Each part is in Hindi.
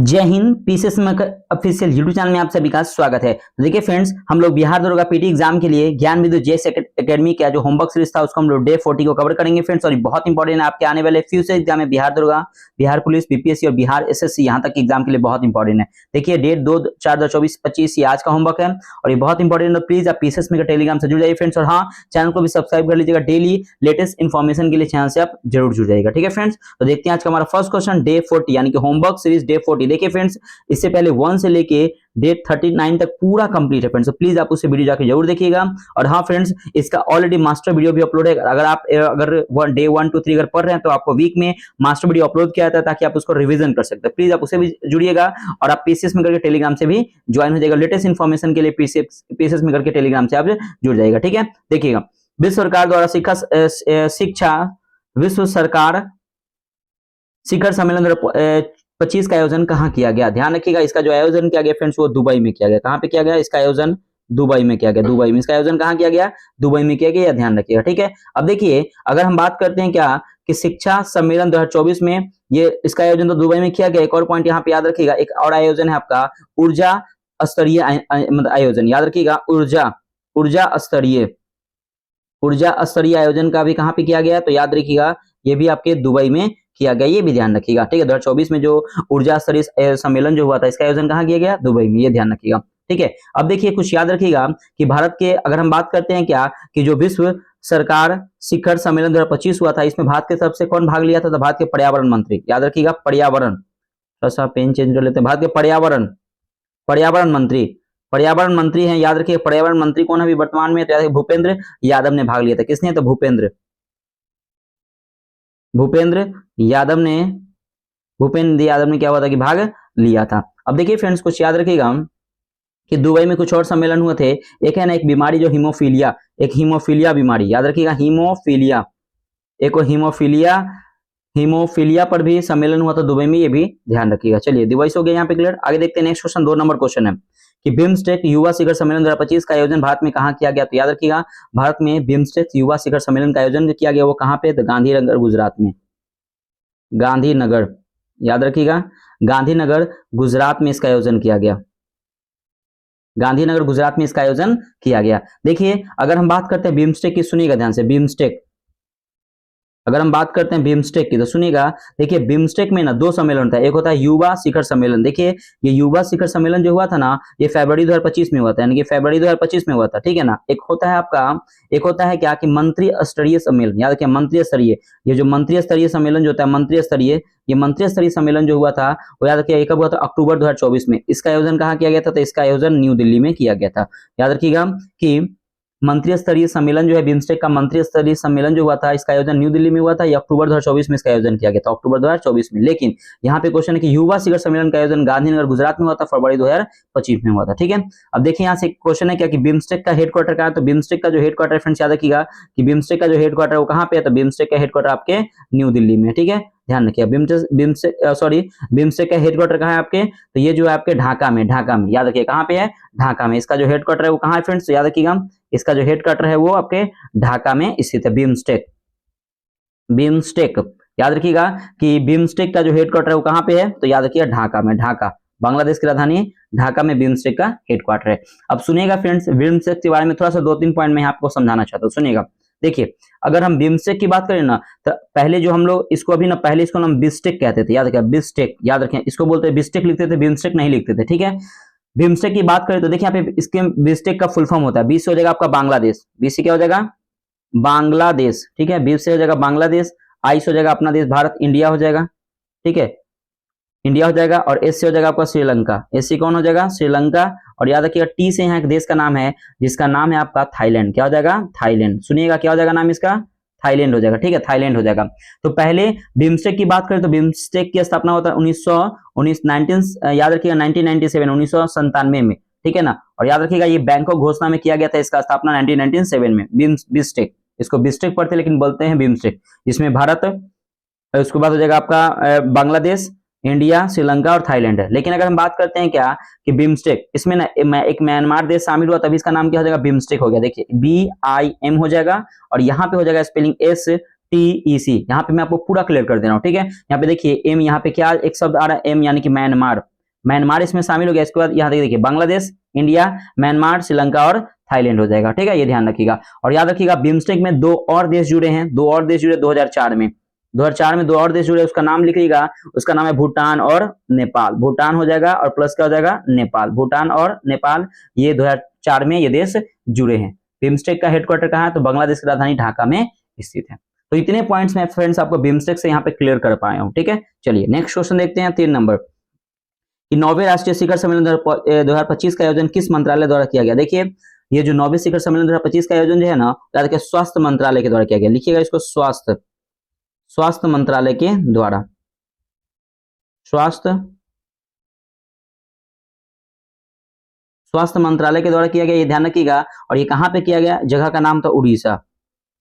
जय Hind. PCS official YouTube channel में आप सभी का स्वागत है। तो देखिए फ्रेंड्स, हम लोग बिहार दरोगा पीटी एग्जाम के लिए ज्ञान बिंदु जेएस एकेडमी का जो होमवर्क सीरीज था उसको हम लोग डे 40 को कवर करेंगे फ्रेंड्स। और बहुत इंपॉर्टेंट है, आपके आने वाले फ्यूचर एग्जाम में बिहार दरोगा, बिहार पुलिस, बीपीएससी और बिहार एसएससी यहाँ तक के एग्जाम के लिए बहुत इंपॉर्टेंट है। देखिए डेट 2/4/2025 ये आज का होमवर्क है और ये बहुत इंपॉर्टेंट है। प्लीज आप पीसीएस में टेलीग्राम से जुड़ जाइए फ्रेंड्स। और हाँ, चैनल को भी सब्सक्राइब कर लीजिएगा, डेली लेटेस्ट इन्फॉर्मेशन के लिए चैनल से आप जरूर जुड़ जाइएगा। ठीक है फ्रेंड्स, तो देखते हैं आज का हमारा फर्स्ट क्वेश्चन डे 40 यानी कि होमवर्क सीरीज डे 40। देखिए फ्रेंड्स, इससे पहले 1 से लेके डेट 39 तक पूरा कंप्लीट है फ्रेंड्स, तो प्लीज आप उससे वीडियो जाके जरूर देखिएगा। और हाँ फ्रेंड्स, इसका ऑलरेडी मास्टर वीडियो भी अपलोड है। अगर आप डे 1 2 3 अगर पढ़ रहे हैं तो आपको वीक में मास्टर वीडियो अपलोड किया जाता है ताकि आप उसको रिवीजन कर सकते हैं। प्लीज आप उससे भी जुड़िएगा और आप पीसीएस में करके टेलीग्राम से भी ज्वाइन हो जाएगा। लेटेस्ट इन्फॉर्मेशन के लिए पीसीएस में करके टेलीग्राम से आप जुड़ जाएगा। ठीक है, देखिएगा, विश्व सरकार द्वारा विश्व सरकार शिखर सम्मेलन 2025 का आयोजन कहाँ किया गया? ध्यान रखिएगा, इसका जो आयोजन किया गया फ्रेंड्स वो दुबई में किया गया। कहाँ पे किया गया? इसका आयोजन दुबई में किया गया। दुबई में इसका आयोजन कहाँ किया गया? दुबई में किया गया, ध्यान रखिएगा। ठीक है, अब देखिए, अगर हम बात करते हैं क्या कि शिक्षा सम्मेलन 2024 में ये इसका आयोजन तो दुबई में किया गया। एक और पॉइंट यहाँ पे याद रखिएगा, एक और आयोजन है आपका ऊर्जा स्तरीय आयोजन। याद रखिएगा, ऊर्जा स्तरीय आयोजन का भी कहाँ पे किया गया? तो याद रखिएगा, ये भी आपके दुबई में किया गया, ये भी ध्यान रखिएगा। ठीक है, 2024 में जो ऊर्जा स्तरीय सम्मेलन जो हुआ था इसका आयोजन कहाँ किया गया? दुबई में, ये ध्यान रखिएगा। ठीक है, अब देखिए कुछ याद रखिएगा कि भारत के, अगर हम बात करते हैं क्या कि जो विश्व सरकार शिखर सम्मेलन 2025 हुआ था, इसमें भारत के तरफ से कौन भाग लिया था? तो भारत के पर्यावरण मंत्री। याद रखिएगा, पर्यावरण, थोड़ा सा पेन चेंज कर लेते हैं। भारत के पर्यावरण मंत्री हैं। याद रखिए, पर्यावरण मंत्री कौन है अभी वर्तमान में? तो भूपेंद्र यादव ने भाग लिया था। किसने? तो भूपेंद्र यादव ने क्या हुआ था कि भाग लिया था। अब देखिए फ्रेंड्स, कुछ याद रखिएगा कि दुबई में कुछ और सम्मेलन हुए थे। एक है ना, एक बीमारी जो हीमोफीलिया बीमारी। याद रखिएगा, हीमोफीलिया पर भी सम्मेलन हुआ था दुबई में, ये भी ध्यान रखिएगा। चलिए, दुबई से हो गया यहाँ पे क्लियर। आगे देखते हैं नेक्स्ट क्वेश्चन, 2 नंबर क्वेश्चन है कि बिम्स्टेक युवा शिखर सम्मेलन 2025 का आयोजन भारत में कहाँ किया गया? तो याद रखिएगा, भारत में बिम्स्टेक युवा शिखर सम्मेलन का आयोजन किया गया, वो कहाँ पे? तो गांधीनगर, गुजरात में। गांधीनगर, याद रखिएगा, गांधीनगर गुजरात में इसका आयोजन किया गया। गांधीनगर गुजरात में इसका आयोजन किया गया। देखिए, अगर हम बात करते हैं बिम्स्टेक की, सुनिएगा ध्यान से, बिम्स्टेक, अगर हम बात करते हैं बिम्स्टेक की तो सुनिएगा। देखिए, बिम्स्टेक में ना 2 सम्मेलन होता है। एक होता है युवा शिखर सम्मेलन। देखिए, ये युवा शिखर सम्मेलन जो हुआ था ना, ये फरवरी 2025 में हुआ था, यानी कि फरवरी 2025 में हुआ था। ठीक है ना। एक होता है क्या कि मंत्री स्तरीय सम्मेलन। याद रखिए, मंत्री स्तरीय, ये जो मंत्री स्तरीय सम्मेलन जो होता है, मंत्री स्तरीय सम्मेलन जो हुआ था वो याद रखिए कब हुआ था? अक्टूबर 2024 में। इसका आयोजन कहाँ किया गया था? तो इसका आयोजन न्यू दिल्ली में किया गया था। याद रखिएगा कि मंत्री स्तरीय सम्मेलन जो है, बिम्स्टेक का मंत्री स्तरीय सम्मेलन जो हुआ था, इसका आयोजन न्यू दिल्ली में हुआ था। ये अक्टूबर 2024 में इसका आयोजन किया गया था, अक्टूबर 2024 में। लेकिन यहाँ पे क्वेश्चन है कि युवा शिखर सम्मेलन का आयोजन गांधीनगर गुजरात में हुआ था, फरवरी 2025 में हुआ था। ठीक है, अब देखिए यहाँ से क्वेश्चन है क्या कि बिम्स्टेक का हेडक्वार्टर कहाँ है? तो बिम्स्टेक का जो हेडक्वार्टर फ्रेंड्स याद रखिएगा कि बिम्स्टेक का जो हेडक्वार्टर वो कहाँ पे है? तो बिम्स्टेक का हेडक्वार्टर आपके न्यू दिल्ली में। ठीक है, ध्यान रखिए। बिम्स्टेक का हेडक्वार्टर कहाँ है आपके? तो ये जो है आपके ढाका में। याद रखिए, कहाँ पे है? ढाका में। इसका जो हेडक्वार्टर है वो कहाँ है फ्रेंड्स? तो याद रखिएगा, इसका जो हेडक्वार्टर है वो आपके ढाका में स्थित है। बिम्स्टेक, याद रखिएगा कि बिम्स्टेक का जो हेडक्वार्टर है वो कहाँ पे है? तो याद रखिएगा, ढाका में। ढाका बांग्लादेश की राजधानी ढाका में बिम्स्टेक का हेडक्वार्टर है। अब सुनिएगा फ्रेंड्स, बिम्स्टेक के बारे में थोड़ा सा 2-3 पॉइंट में आपको समझाना चाहता हूँ, सुनिएगा। देखिए, अगर हम बिम्स्टेक की बात करें ना, तो पहले जो हम लोग इसको पहले इसको हम बिस्टेक कहते थे। याद रखिए, बिस्टेक, याद रखें, इसको बोलते हैं बिस्टेक, लिखते थे, बिम्स्टेक नहीं लिखते थे। ठीक है, बिम्स्टेक की बात करें तो देखिए यहाँ पे इसके बिस्टेक का फुल फॉर्म होता है, 20 से हो जाएगा आपका बांग्लादेश, 20 से क्या हो जाएगा? बांग्लादेश। ठीक है, 20 से हो जाएगा बांग्लादेश, 22 हो जाएगा अपना देश भारत, इंडिया हो जाएगा। ठीक है, इंडिया हो जाएगा। और एस से हो जाएगा आपका श्रीलंका। एस से कौन हो जाएगा? श्रीलंका। और याद रखिएगा, टी से यहाँ एक देश का नाम है जिसका नाम है आपका थाईलैंड। क्या हो जाएगा? थाईलैंड। सुनिएगा, क्या हो जाएगा नाम इसका? थाईलैंड हो जाएगा। ठीक है, थाईलैंड हो जाएगा। तो पहले बिम्स्टेक की बात करें तो बिम्स्टेक की स्थापना होता है 1997 में। ठीक है ना। और याद रखिएगा, ये बैंकॉक घोषणा में किया गया था, इसका स्थापना 1997 में। बिस्टेक, इसको बिस्टेक पढ़ते लेकिन बोलते हैं बिम्स्टेक। इसमें भारत, उसके बाद हो जाएगा आपका बांग्लादेश, इंडिया, श्रीलंका और थाईलैंड है। लेकिन अगर हम बात करते हैं क्या कि बिम्स्टेक, इसमें ना एक म्यांमार देश शामिल हुआ, तभी इसका नाम क्या हो जाएगा? बिम्स्टेक हो गया। देखिए, BIM हो जाएगा और यहाँ पे हो जाएगा स्पेलिंग STEC। यहाँ पे मैं आपको पूरा क्लियर कर दे रहा हूँ। ठीक है, यहाँ पे देखिए, एम, यहाँ पे क्या एक शब्द आ रहा है? एम यानी कि म्यांमार। म्यांमार इसमें शामिल हो गया। इसके बाद यहाँ देखिए बांग्लादेश, इंडिया, म्यांमार, श्रीलंका और थाईलैंड हो जाएगा, ठीक है, ये ध्यान रखिएगा। और याद रखिएगा बिम्स्टेक में 2 और देश जुड़े हैं, 2 और देश जुड़े 2004 में। 2004 में 2 और देश जुड़े, उसका नाम लिखिएगा, उसका नाम है भूटान और नेपाल। भूटान हो जाएगा और प्लस क्या हो जाएगा, नेपाल। भूटान और नेपाल ये 2004 में ये देश जुड़े हैं। बिम्स्टेक का हेडक्वार्टर कहाँ है, तो बांग्लादेश की राजधानी ढाका में स्थित है। तो इतने पॉइंट्स मैं फ्रेंड्स आपको बिम्स्टेक से यहाँ पे क्लियर कर पाया हूँ, ठीक है। चलिए नेक्स्ट क्वेश्चन देखते हैं 3 नंबर कि 9वें राष्ट्रीय शिखर सम्मेलन 2025 का आयोजन किस मंत्रालय द्वारा किया गया। देखिए ये जो 9वें शिखर सम्मेलन 2025 का आयोजन जो है ना, देखिए स्वास्थ्य मंत्रालय के द्वारा किया गया। लिखिएगा इसको, स्वास्थ्य मंत्रालय के द्वारा, स्वास्थ्य मंत्रालय के द्वारा किया गया, ये ध्यान रखिएगा। और ये कहां पे किया गया, जगह का नाम था उड़ीसा।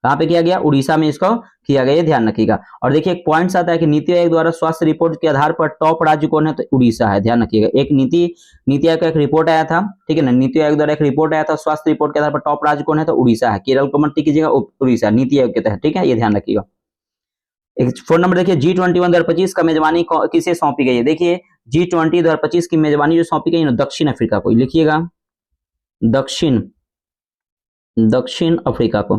कहां पे किया गया, उड़ीसा में इसको किया गया, ये ध्यान रखिएगा। और देखिए एक पॉइंट्स आता है कि नीति आयोग द्वारा स्वास्थ्य रिपोर्ट के आधार पर टॉप राज्य कौन है, तो उड़ीसा है, ध्यान रखिएगा। एक नीति आयोग का एक रिपोर्ट आया था, ठीक है ना, नीति आयोग द्वारा एक रिपोर्ट आया था, स्वास्थ्य रिपोर्ट के आधार पर टॉप राज्य कौन है, तो उड़ीसा है। केरल को मत कीजिएगा, उड़ीसा नीति आयोग के तहत, ठीक है, ये ध्यान रखिएगा। 4 नंबर देखिए G20 2025 का मेजबानी किसे सौंपी गई है। देखिए G20 2025 की मेजबानी जो सौंपी गई है दक्षिण अफ्रीका को। लिखिएगा दक्षिण अफ्रीका को।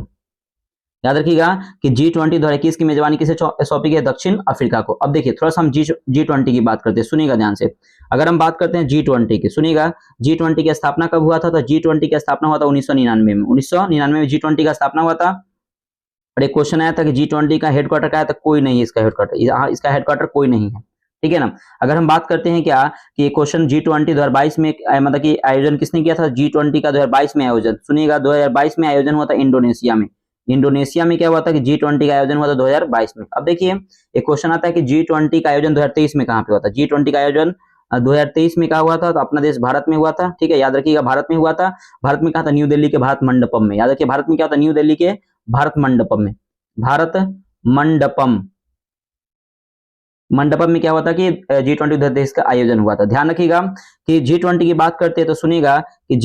याद रखिएगा कि G20 2021 की मेजबानी किसे सौंपी गई है, दक्षिण अफ्रीका को। अब देखिए थोड़ा सा हम G20 की बात करते हैं, सुनिएगा ध्यान से। अगर हम बात करते हैं G20 की, सुनिएगा G20 की स्थापना कब हुआ था, तो G20 की स्थापना हुआ था 1999 में। 1999 में G20 का स्थापना हुआ था। और एक क्वेश्चन आया था कि G20 का हेडक्वार्टर क्या है, तो कोई नहीं, इसका हेडक्वार्टर, इसका हेडक्वार्टर कोई नहीं है, ठीक है ना। अगर हम बात करते हैं क्या कि ये क्वेश्चन G20 2022 में मतलब कि आयोजन किसने किया था, G20 का 2022 में आयोजन, सुनिएगा 2022 में आयोजन हुआ था इंडोनेशिया में। इंडोनेशिया में क्या हुआ था कि G20 का आयोजन हुआ था 2022 में। अब देखिए एक क्वेश्चन आता है कि G20 का आयोजन 2023 में कहाँ पे हुआ था। G20 का आयोजन 2023 में कहा हुआ था, तो अपना देश भारत में हुआ था, ठीक है, याद रखिएगा भारत में हुआ था। भारत में कहा था, न्यू दिल्ली के भारत मंडपम में। याद रखिए भारत में क्या होता है, न्यू दिल्ली के भारत मंडपम में। भारत मंडपम में क्या हुआ था कि G20 देश का आयोजन हुआ था। ध्यान रखिएगा कि G20 की बात करते हैं तो सुनिएगा कि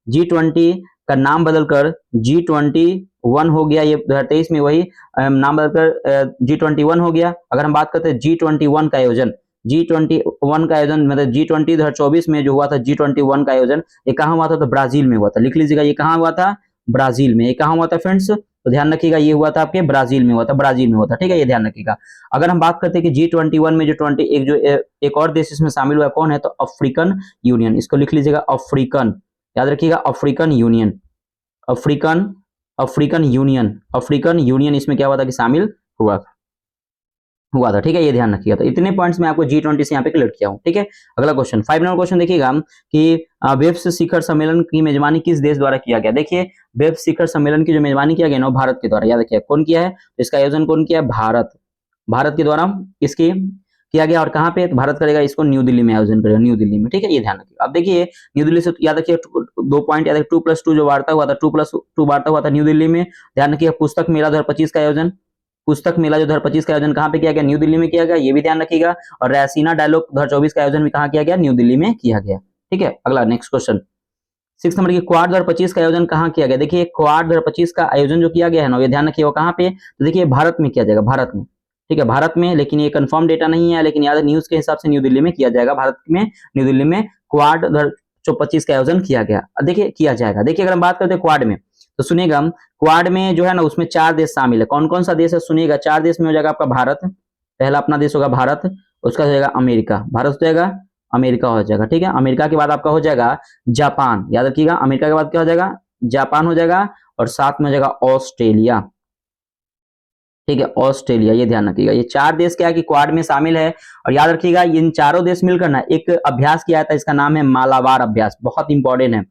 G20 का नाम बदलकर G21 हो गया, ये 2023 में वही नाम बदलकर G21 हो गया। अगर हम बात करते हैं G21 का आयोजन, G21 का आयोजन मतलब G20 2024 में जो हुआ था G21 का आयोजन, ये कहाँ हुआ था, तो ब्राजील में हुआ था। लिख लीजिएगा, ये कहाँ हुआ था, ब्राजील में। ये कहाँ हुआ था फ्रेंड्स, तो ध्यान रखिएगा ये हुआ था आपके ब्राजील में हुआ था, ब्राजील में हुआ था, ठीक है, ये ध्यान रखिएगा। अगर हम बात करते हैं कि G21 में जो एक और देश इसमें शामिल हुआ कौन है, तो अफ्रीकन यूनियन। इसको लिख लीजिएगा अफ्रीकन, याद रखिएगा अफ्रीकन यूनियन, अफ्रीकन यूनियन इसमें क्या हुआ था कि शामिल हुआ था, ठीक है, ये ध्यान रखिएगा। तो इतने पॉइंट्स मैं आपको G20 से यहाँ पे क्लियर किया हूँ, ठीक है। अगला क्वेश्चन 5 नंबर क्वेश्चन देखिएगा कि वेब्स शिखर सम्मेलन की मेजबानी किस देश द्वारा किया गया। देखिए वेब्स शिखर सम्मेलन की जो मेजबानी किया गया ना, भारत के द्वारा। याद रखिए कौन किया है, इसका आयोजन कौन किया है, भारत के द्वारा इसकी किया गया। और कहाँ पे, तो भारत करेगा इसको, न्यू दिल्ली में आयोजन करेगा, न्यू दिल्ली में, ठीक है, ये ध्यान रखिए। अब देखिए न्यू दिल्ली से याद रखिए 2 पॉइंट याद रखिए, 2+2 जो वार्ता हुआ था, 2+2 वार्ता हुआ था न्यू दिल्ली में। ध्यान रखिए पुस्तक मेला 2025 का आयोजन, पुस्तक मेला जो 2025 का आयोजन कहाँ पे किया गया, न्यू दिल्ली में किया गया, ये भी ध्यान रखिएगा। और रैसीना डायलॉग 2024 का आयोजन भी कहाँ किया गया, न्यू दिल्ली में किया गया, ठीक है। अगला नेक्स्ट क्वेश्चन 6 नंबर की क्वाड 2025 का आयोजन कहाँ किया गया। देखिए क्वाड 2025 का आयोजन जो किया गया है ना, ये ध्यान रखिए वो कहाँ पे, तो देखिए भारत में किया जाएगा, भारत में, ठीक है, भारत में। लेकिन ये कंफर्म डेटा नहीं है, लेकिन याद न्यूज के हिसाब से न्यू दिल्ली में किया जाएगा, भारत में न्यू दिल्ली में क्वाड 2025 का आयोजन किया गया, देखिए किया जाएगा। देखिए अगर हम बात करते हैं क्वाड में, तो सुनिएगा क्वाड में जो है ना उसमें 4 देश शामिल है। कौन कौन सा देश है, सुनिएगा 4 देश में हो जाएगा आपका भारत, पहला अपना देश होगा भारत, उसका हो जाएगा अमेरिका, भारत हो जाएगा, अमेरिका हो जाएगा, ठीक है। अमेरिका के बाद आपका हो जाएगा जापान, याद रखिएगा अमेरिका के बाद क्या हो जाएगा, जापान हो जाएगा। और साथ में हो जाएगा ऑस्ट्रेलिया, ठीक है, ऑस्ट्रेलिया, ये ध्यान रखिएगा। ये 4 देश क्या है कि क्वाड में शामिल है। और याद रखिएगा इन चारों देश मिलकर ना एक अभ्यास किया था, इसका नाम है मालाबार अभ्यास, बहुत इंपॉर्टेंट है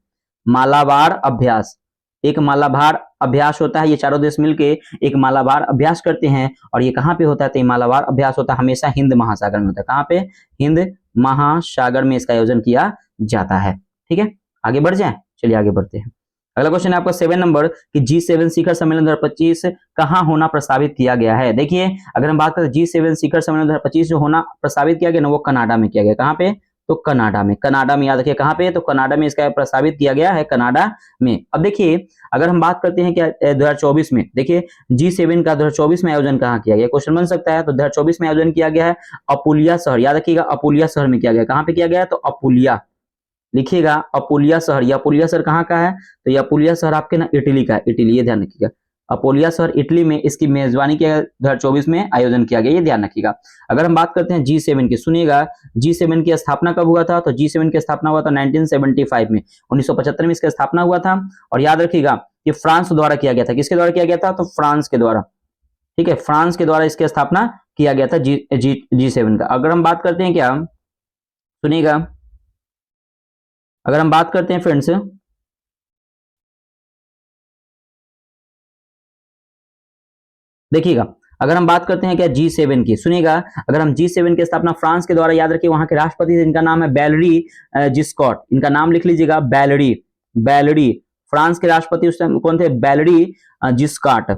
मालाबार अभ्यास। एक मालाबार अभ्यास होता है, ये चारों देश मिलके एक मालाबार अभ्यास करते हैं। और ये कहाँ पे होता है, तो ये मालाबार अभ्यास होता है हमेशा हिंद महासागर में होता है। कहाँ पे, हिंद महासागर में इसका आयोजन किया जाता है, ठीक है। आगे बढ़ जाए, चलिए आगे बढ़ते हैं। अगला क्वेश्चन है आपका 7 नंबर कि G7 शिखर सम्मेलन 2025 कहाँ होना प्रस्तावित किया गया है। देखिए अगर हम बात करें G7 शिखर सम्मेलन 2025 जो होना प्रस्तावित किया गया ना, वो कनाडा में किया गया। कहाँ पे, तो कनाडा में याद रखिए कहाँ पे, तो कनाडा में इसका प्रस्तावित किया गया है, कनाडा में। अब देखिए अगर हम बात करते हैं क्या 2024 में, देखिए G7 का 2024 में आयोजन कहाँ किया गया, क्वेश्चन बन सकता है। तो 2024 में आयोजन किया गया है अपुलिया शहर, याद रखिएगा अपुलिया शहर में किया गया। कहाँ पे किया गया है, तो अपुलिया, लिखिएगा अपुलिया शहर। यह अपुलिया शहर कहाँ का है, तो यह अपुलिया शहर आपके ना इटली का है, इटली, ये ध्यान रखिएगा। अपोलिया शहर इटली में इसकी मेजबानी किया 2024 में आयोजन किया गया, ये ध्यान रखिएगा। अगर हम बात करते हैं G7 की, सुनिएगा G7 की स्थापना कब हुआ था, तो G7 की स्थापना हुआ था 1975 में, 1975 में इसका स्थापना हुआ था। और याद रखिएगा कि फ्रांस द्वारा किया गया था, किसके द्वारा किया गया था, तो फ्रांस के द्वारा, ठीक है, फ्रांस के द्वारा इसकी स्थापना किया गया था G7 का। अगर हम बात करते हैं क्या, सुनिएगा, अगर हम बात करते हैं फ्रेंड्स, देखिएगा अगर हम बात करते हैं क्या G7 की, सुनिएगा, अगर हम G7 की स्थापना फ्रांस के द्वारा, याद रखिए वहां के राष्ट्रपति जिनका नाम है बैलरी जिस्कॉट, इनका नाम लिख लीजिएगा, बैलरी, बैलरी, फ्रांस के राष्ट्रपति उस टाइम कौन थे, बैलरी जिस्कॉट।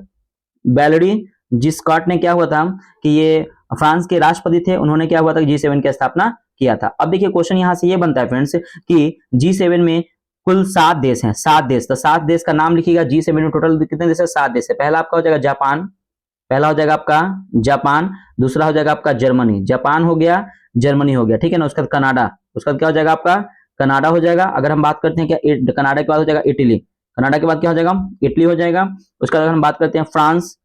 बैलरी जिस्कॉट ने क्या हुआ था कि ये फ्रांस के राष्ट्रपति थे, उन्होंने क्या हुआ था G7 की स्थापना किया था। अब देखिए क्वेश्चन यहां से ये बनता है फ्रेंड्स कि G7 में कुल 7 देश हैं, 7 देश, तो 7 देश का नाम लिखिएगा। G7 में टोटल कितने देश है, 7 देश है। पहला आपका हो जाएगा जापान, पहला हो जाएगा आपका जापान, दूसरा हो जाएगा आपका जर्मनी, जापान हो गया, जर्मनी हो गया, ठीक है ना। उसके बाद कनाडा, उसके बाद क्या हो जाएगा आपका कनाडा हो जाएगा। अगर हम बात करते हैं क्या कनाडा के बाद हो जाएगा इटली, कनाडा के बाद क्या हो जाएगा, इटली हो जाएगा। उसके बाद अगर हम बात करते हैं फ्रांस,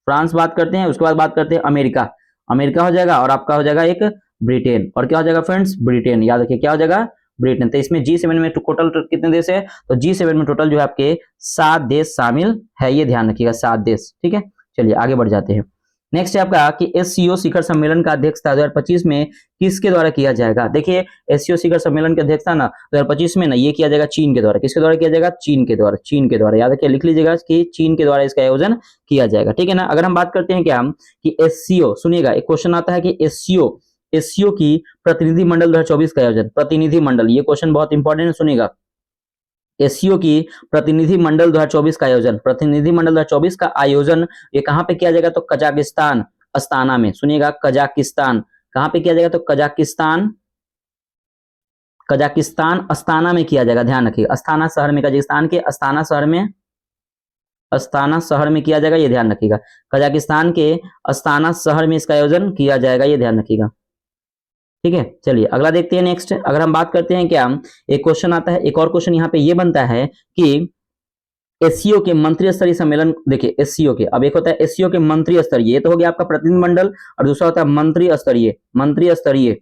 फ्रांस बात करते हैं। उसके बाद बात करते हैं अमेरिका, अमेरिका हो जाएगा। और आपका हो जाएगा एक ब्रिटेन, और क्या हो जाएगा फ्रेंड्स, ब्रिटेन, याद रखिए क्या हो जाएगा, ब्रिटेन। तो इसमें G7 में टोटल कितने देश है, तो G7 में टोटल जो है आपके 7 देश शामिल है, ये ध्यान रखिएगा, 7 देश, ठीक है। चलिए आगे बढ़ जाते हैं। नेक्स्ट है आपका कि SCO शिखर सम्मेलन का अध्यक्षता 2025 में किसके द्वारा किया जाएगा। देखिए SCO शिखर सम्मेलन के अध्यक्षता ना 2025 में ना ये किया जाएगा चीन के द्वारा, किसके द्वारा किया जाएगा, चीन के द्वारा, चीन के द्वारा, याद रखिए, लिख लीजिएगा कि चीन के द्वारा इसका आयोजन किया जाएगा, ठीक है ना। अगर हम बात करते हैं क्या कि SCO, सुनिएगा एक क्वेश्चन आता है कि SCO की प्रतिनिधि मंडल 2024 का आयोजन, प्रतिनिधि मंडल, ये क्वेश्चन बहुत इंपॉर्टेंट है, सुनिएगा। SCO की प्रतिनिधि मंडल 2024 का आयोजन, प्रतिनिधि मंडल 2024 का आयोजन ये कहां पे किया जाएगा, तो कजाकिस्तान अस्ताना में, सुनिएगा कजाकिस्तान, कहां पे किया जाएगा, तो कजाकिस्तान, कजाकिस्तान अस्ताना में किया जाएगा, ध्यान रखिए, अस्ताना शहर में, कजाकिस्तान के अस्ताना शहर में, अस्ताना शहर में किया जाएगा, ये ध्यान रखिएगा, कजाकिस्तान के अस्ताना शहर में इसका आयोजन किया जाएगा, ये ध्यान रखिएगा, ठीक है। चलिए अगला देखते हैं। नेक्स्ट अगर हम बात करते हैं क्या, एक क्वेश्चन आता है, एक और क्वेश्चन यहाँ पे ये बनता है कि SCO के मंत्री स्तरीय सम्मेलन, देखिए SCO के, अब एक होता है SCO के मंत्री स्तरीय, ये तो हो गया आपका प्रतिनिधिमंडल, और दूसरा होता है मंत्री स्तरीय, मंत्री स्तरीय,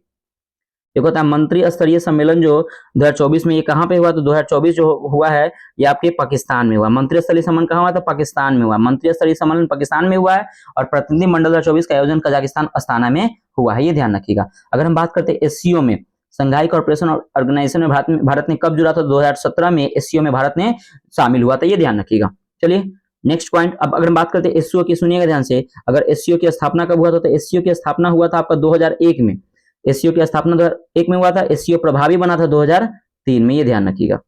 एक होता है मंत्री स्तरीय सम्मेलन जो 2024 में, ये कहाँ पे हुआ, तो 2024 जो हुआ है ये आपके पाकिस्तान में हुआ। मंत्री स्तरीय सम्मेलन कहाँ हुआ, तो पाकिस्तान में हुआ, मंत्री स्तरीय सम्मेलन पाकिस्तान में हुआ है, और प्रतिनिधि मंडल 2024 का आयोजन कजाकिस्तान अस्ताना में हुआ है, ये ध्यान रखिएगा। अगर हम बात करते हैं SCO में, संघाई कॉर्पोरेशन ऑर्गेनाइजेशन में भारत ने कब जुड़ा था, 2017 में SCO में भारत ने शामिल हुआ था, ये ध्यान रखिएगा। चलिए नेक्स्ट पॉइंट, अब अगर हम बात करते हैं SCO की, सुनिएगा ध्यान से, अगर SCO की स्थापना कब हुआ था, तो SCO की स्थापना हुआ था आपका 2001 में, SCO की स्थापना 2001 में हुआ था, SCO प्रभावी बना था 2003 में, ये ध्यान रखिएगा।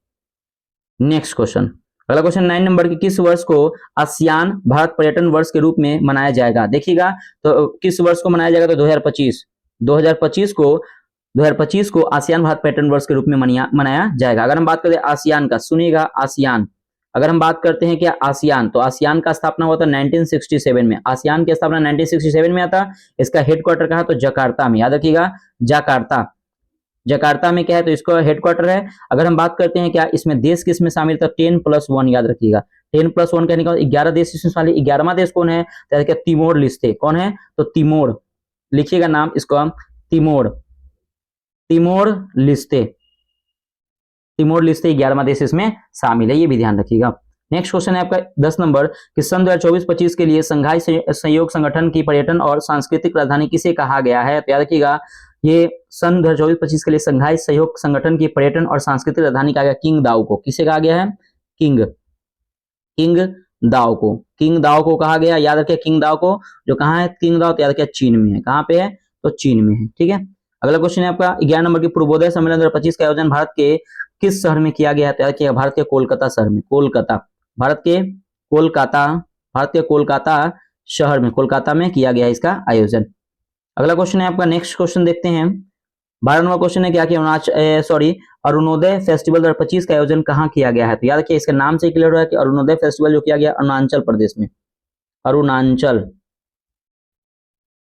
नेक्स्ट क्वेश्चन, अगला क्वेश्चन 9 नंबर की, किस वर्ष को आसियान भारत पर्यटन वर्ष के रूप में मनाया जाएगा। देखिएगा तो किस वर्ष को मनाया जाएगा, तो 2025, 2025 को आसियान भारत पर्यटन वर्ष के रूप में मनाया जाएगा। अगर हम बात करें आसियान का, सुनिएगा आसियान, अगर हम बात करते हैं क्या आसियान, तो आसियान का स्थापना हुआ था 1967 में, आसियान की स्थापना 1967 में आता। इसका हेडक्वार्टर कहाँ, तो जकार्ता में, याद रखिएगा जकार्ता, जकार्ता में क्या है, तो इसका हेडक्वार्टर है। अगर हम बात करते हैं क्या इसमें देश किस में शामिल था, 10+1, याद रखिएगा 10+1 कहने का 11 देश इसमें शामिल। 11वां देश कौन है, तो तिमोर लिस्ते, कौन है, तो तिमोर, लिखिएगा नाम इसको, तिमोर, तिमोर लिस्ते, तिमोर लिस्ते 11वां देश इसमें शामिल है, ये भी ध्यान रखिएगा। नेक्स्ट क्वेश्चन है आपका 10 नंबर कि सन 2024-25 के लिए संघाई सहयोग संगठन की पर्यटन और सांस्कृतिक राजधानी किसे कहा गया है, तो याद रखिएगा ये सन 2024-25 के लिए संघाई सहयोग संगठन की पर्यटन और सांस्कृतिक राजधानी कहा गया किंग दाओ को, किसे कहा गया है, किंग दाओ को, किंग दाओ को कहा गया, याद रखिए किंग दाओ को, जो कहाँ है किंग दाओ, तो याद रखिए चीन में है, कहाँ पे है, तो चीन में है, ठीक है। अगला क्वेश्चन है आपका 11 नंबर की, पूर्वोदय सम्मेलन 2025 का आयोजन भारत के किस शहर में किया गया है, तो याद रखिएगा भारत के कोलकाता शहर में, कोलकाता, भारत के कोलकाता शहर में, कोलकाता में किया गया इसका आयोजन। अगला क्वेश्चन है आपका, नेक्स्ट क्वेश्चन देखते हैं 12 नंबर क्वेश्चन है क्या कि अरुणोदय फेस्टिवल 2025 का आयोजन कहाँ किया गया है? तो याद रखिए इसके नाम से क्लियर हो रहा है कि अरुणोदय फेस्टिवल जो किया गया अरुणाचल प्रदेश में, अरुणाचल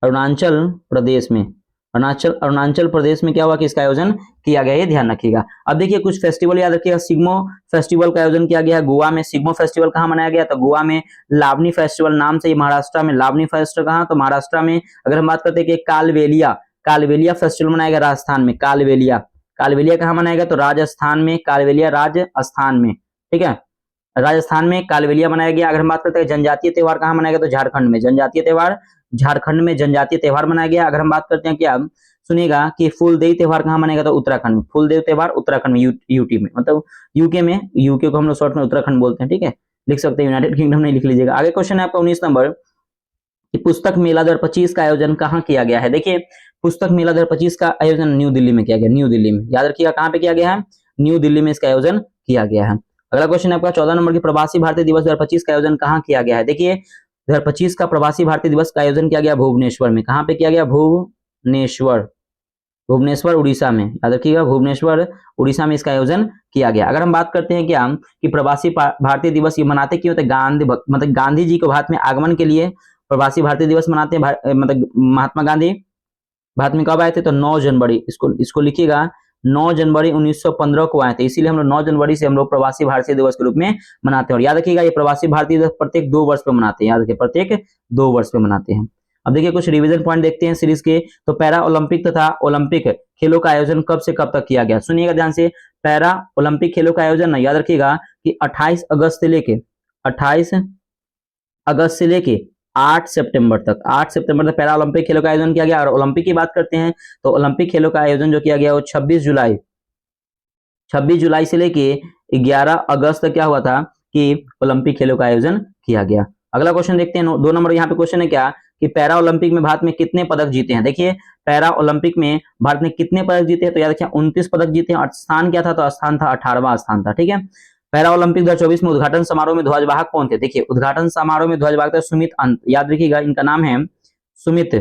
अरुणाचल प्रदेश में, अरुणाचल प्रदेश में क्या हुआ कि इसका आयोजन किया गया, ये ध्यान रखिएगा। अब देखिए कुछ फेस्टिवल याद रखिएगा। सिग्मो फेस्टिवल का आयोजन किया गया है गोवा में। सिग्मो फेस्टिवल कहाँ मनाया गया? तो गोवा में। लावनी फेस्टिवल नाम से महाराष्ट्र में। लावनी फेस्टिवल कहाँ? तो महाराष्ट्र में। अगर हम बात करते हैं कि कालबेलिया, कालबेलिया फेस्टिवल मनाया गया राजस्थान में। कालबेलिया, कालबेलिया कहाँ मनाया गया? तो राजस्थान में। कालबेलिया राजस्थान में, ठीक है, राजस्थान में कालबेलिया मनाया गया। अगर हम बात करते हैं जनजातीय त्योहार कहाँ मनाया गया? तो झारखंड में। जनजातीय त्योहार झारखंड में जनजातीय त्योहार मनाया गया। अगर हम बात करते हैं क्या, सुनिएगा कि फूलदेई त्योहार कहाँ मनाया गया? तो उत्तराखंड में। फूलदेई त्योहार उत्तराखंड में, यूटी में, मतलब यूके में। यूके को हम लोग शॉर्ट में उत्तराखंड बोलते हैं, ठीक है, लिख सकते हैं यूनाइटेड किंगडम नहीं लिख लीजिएगा। आगे क्वेश्चन है आपका 19 नंबर कि पुस्तक मेला 2025 का आयोजन कहाँ किया गया है? देखिए पुस्तक मेला 2025 का आयोजन न्यू दिल्ली में किया गया। न्यू दिल्ली में, याद रखिएगा कहाँ पे किया गया है? न्यू दिल्ली में इसका आयोजन किया गया है। अगला क्वेश्चन है आपका 14 नंबर की प्रवासी भारतीय दिवस 2025 का आयोजन कहाँ किया गया है? देखिए 2025 का प्रवासी भारतीय दिवस का आयोजन किया गया भुवनेश्वर में। कहाँ पे किया गया? भुवनेश्वर, भुवनेश्वर उड़ीसा में। याद रखिएगा भुवनेश्वर उड़ीसा में इसका आयोजन किया गया। अगर हम बात करते हैं क्या कि प्रवासी भारतीय दिवस ये मनाते क्यों? तो मतलब गांधी जी को भारत में आगमन के लिए प्रवासी भारतीय दिवस मनाते हैं। मतलब महात्मा गांधी भारत में कब आए थे? तो 9 जनवरी, इसको लिखिएगा 9 जनवरी 1915 को आए थे। इसीलिए हम लोग 9 जनवरी से हम लोग प्रवासी भारतीय दिवस के रूप में मनाते हैं। और याद रखिएगा ये प्रवासी भारतीय दिवस प्रत्येक 2 वर्ष पे मनाते हैं। याद रखिए प्रत्येक 2 वर्ष पे मनाते हैं। अब देखिए कुछ रिवीजन पॉइंट देखते हैं सीरीज के। तो पैरा ओलंपिक तथा ओलंपिक खेलों का आयोजन कब से कब तक किया गया? सुनिएगा ध्यान से। पैरा ओलंपिक खेलों का आयोजन याद रखिएगा कि 28 अगस्त से लेके 28 अगस्त से लेके 8 सितंबर तक, 8 सितंबर तक पैरा ओलंपिक खेलों का आयोजन किया गया। और ओलंपिक की बात करते हैं तो ओलंपिक खेलों का आयोजन जो किया गया वो 26 जुलाई से लेके 11 अगस्त तक क्या हुआ था कि ओलंपिक खेलों का आयोजन किया गया। अगला क्वेश्चन देखते हैं 2 नंबर। यहाँ पे क्वेश्चन है क्या कि पैरा ओलंपिक में भारत में कितने पदक जीते हैं? देखिए पैरा ओलंपिक में भारत ने कितने पदक जीते हैं? तो याद रखिए 29 पदक जीते हैं। और स्थान क्या था? तो स्थान था 18वां स्थान था, ठीक है। पैरा ओलंपिक 2024 में उद्घाटन समारोह में ध्वजवाहक कौन थे? देखिए उद्घाटन समारोह में ध्वजवाहक थे सुमित अंत। याद रखिएगा इनका नाम है सुमित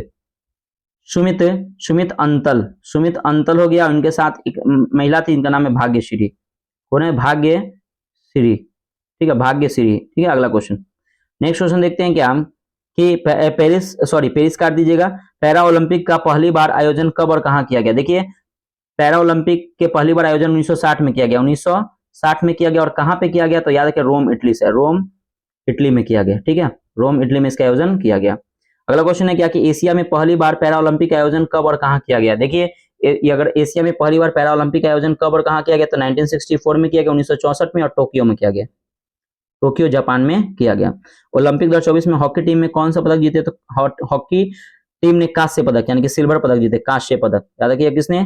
सुमित सुमित अंतल। सुमित अंतल हो गया। उनके साथ एक महिला थी, इनका नाम है भाग्यश्री। कौन है? भाग्यश्री, ठीक है, भाग्यश्री, ठीक है। अगला क्वेश्चन, नेक्स्ट क्वेश्चन देखते हैं क्या कि पेरिस काट दीजिएगा। पैरा ओलंपिक का पहली बार आयोजन कब और कहाँ किया गया? देखिए पैरा ओलंपिक के पहली बार आयोजन 1960 में किया गया। 1960 में किया गया। और कहाँ पे किया गया? तो याद रखिए रोम इटली से, रोम इटली में किया गया, ठीक है, रोम इटली में इसका आयोजन किया गया। अगला क्वेश्चन है क्या कि एशिया में पहली बार पैरा ओलंपिक आयोजन कब और कहाँ किया गया? देखिए अगर एशिया में पहली बार पैरा ओलंपिक आयोजन कब और कहाँ किया गया? तो 1964 में किया गया, 1964 में और टोक्यो में किया गया। टोक्यो जापान में किया गया। ओलंपिक 2024 में हॉकी टीम में कौन सा पदक जीते? तो हॉकी टीम ने कांस्य पदक यानी कि सिल्वर पदक जीते, कांस्य पदक। याद रखिए किसने?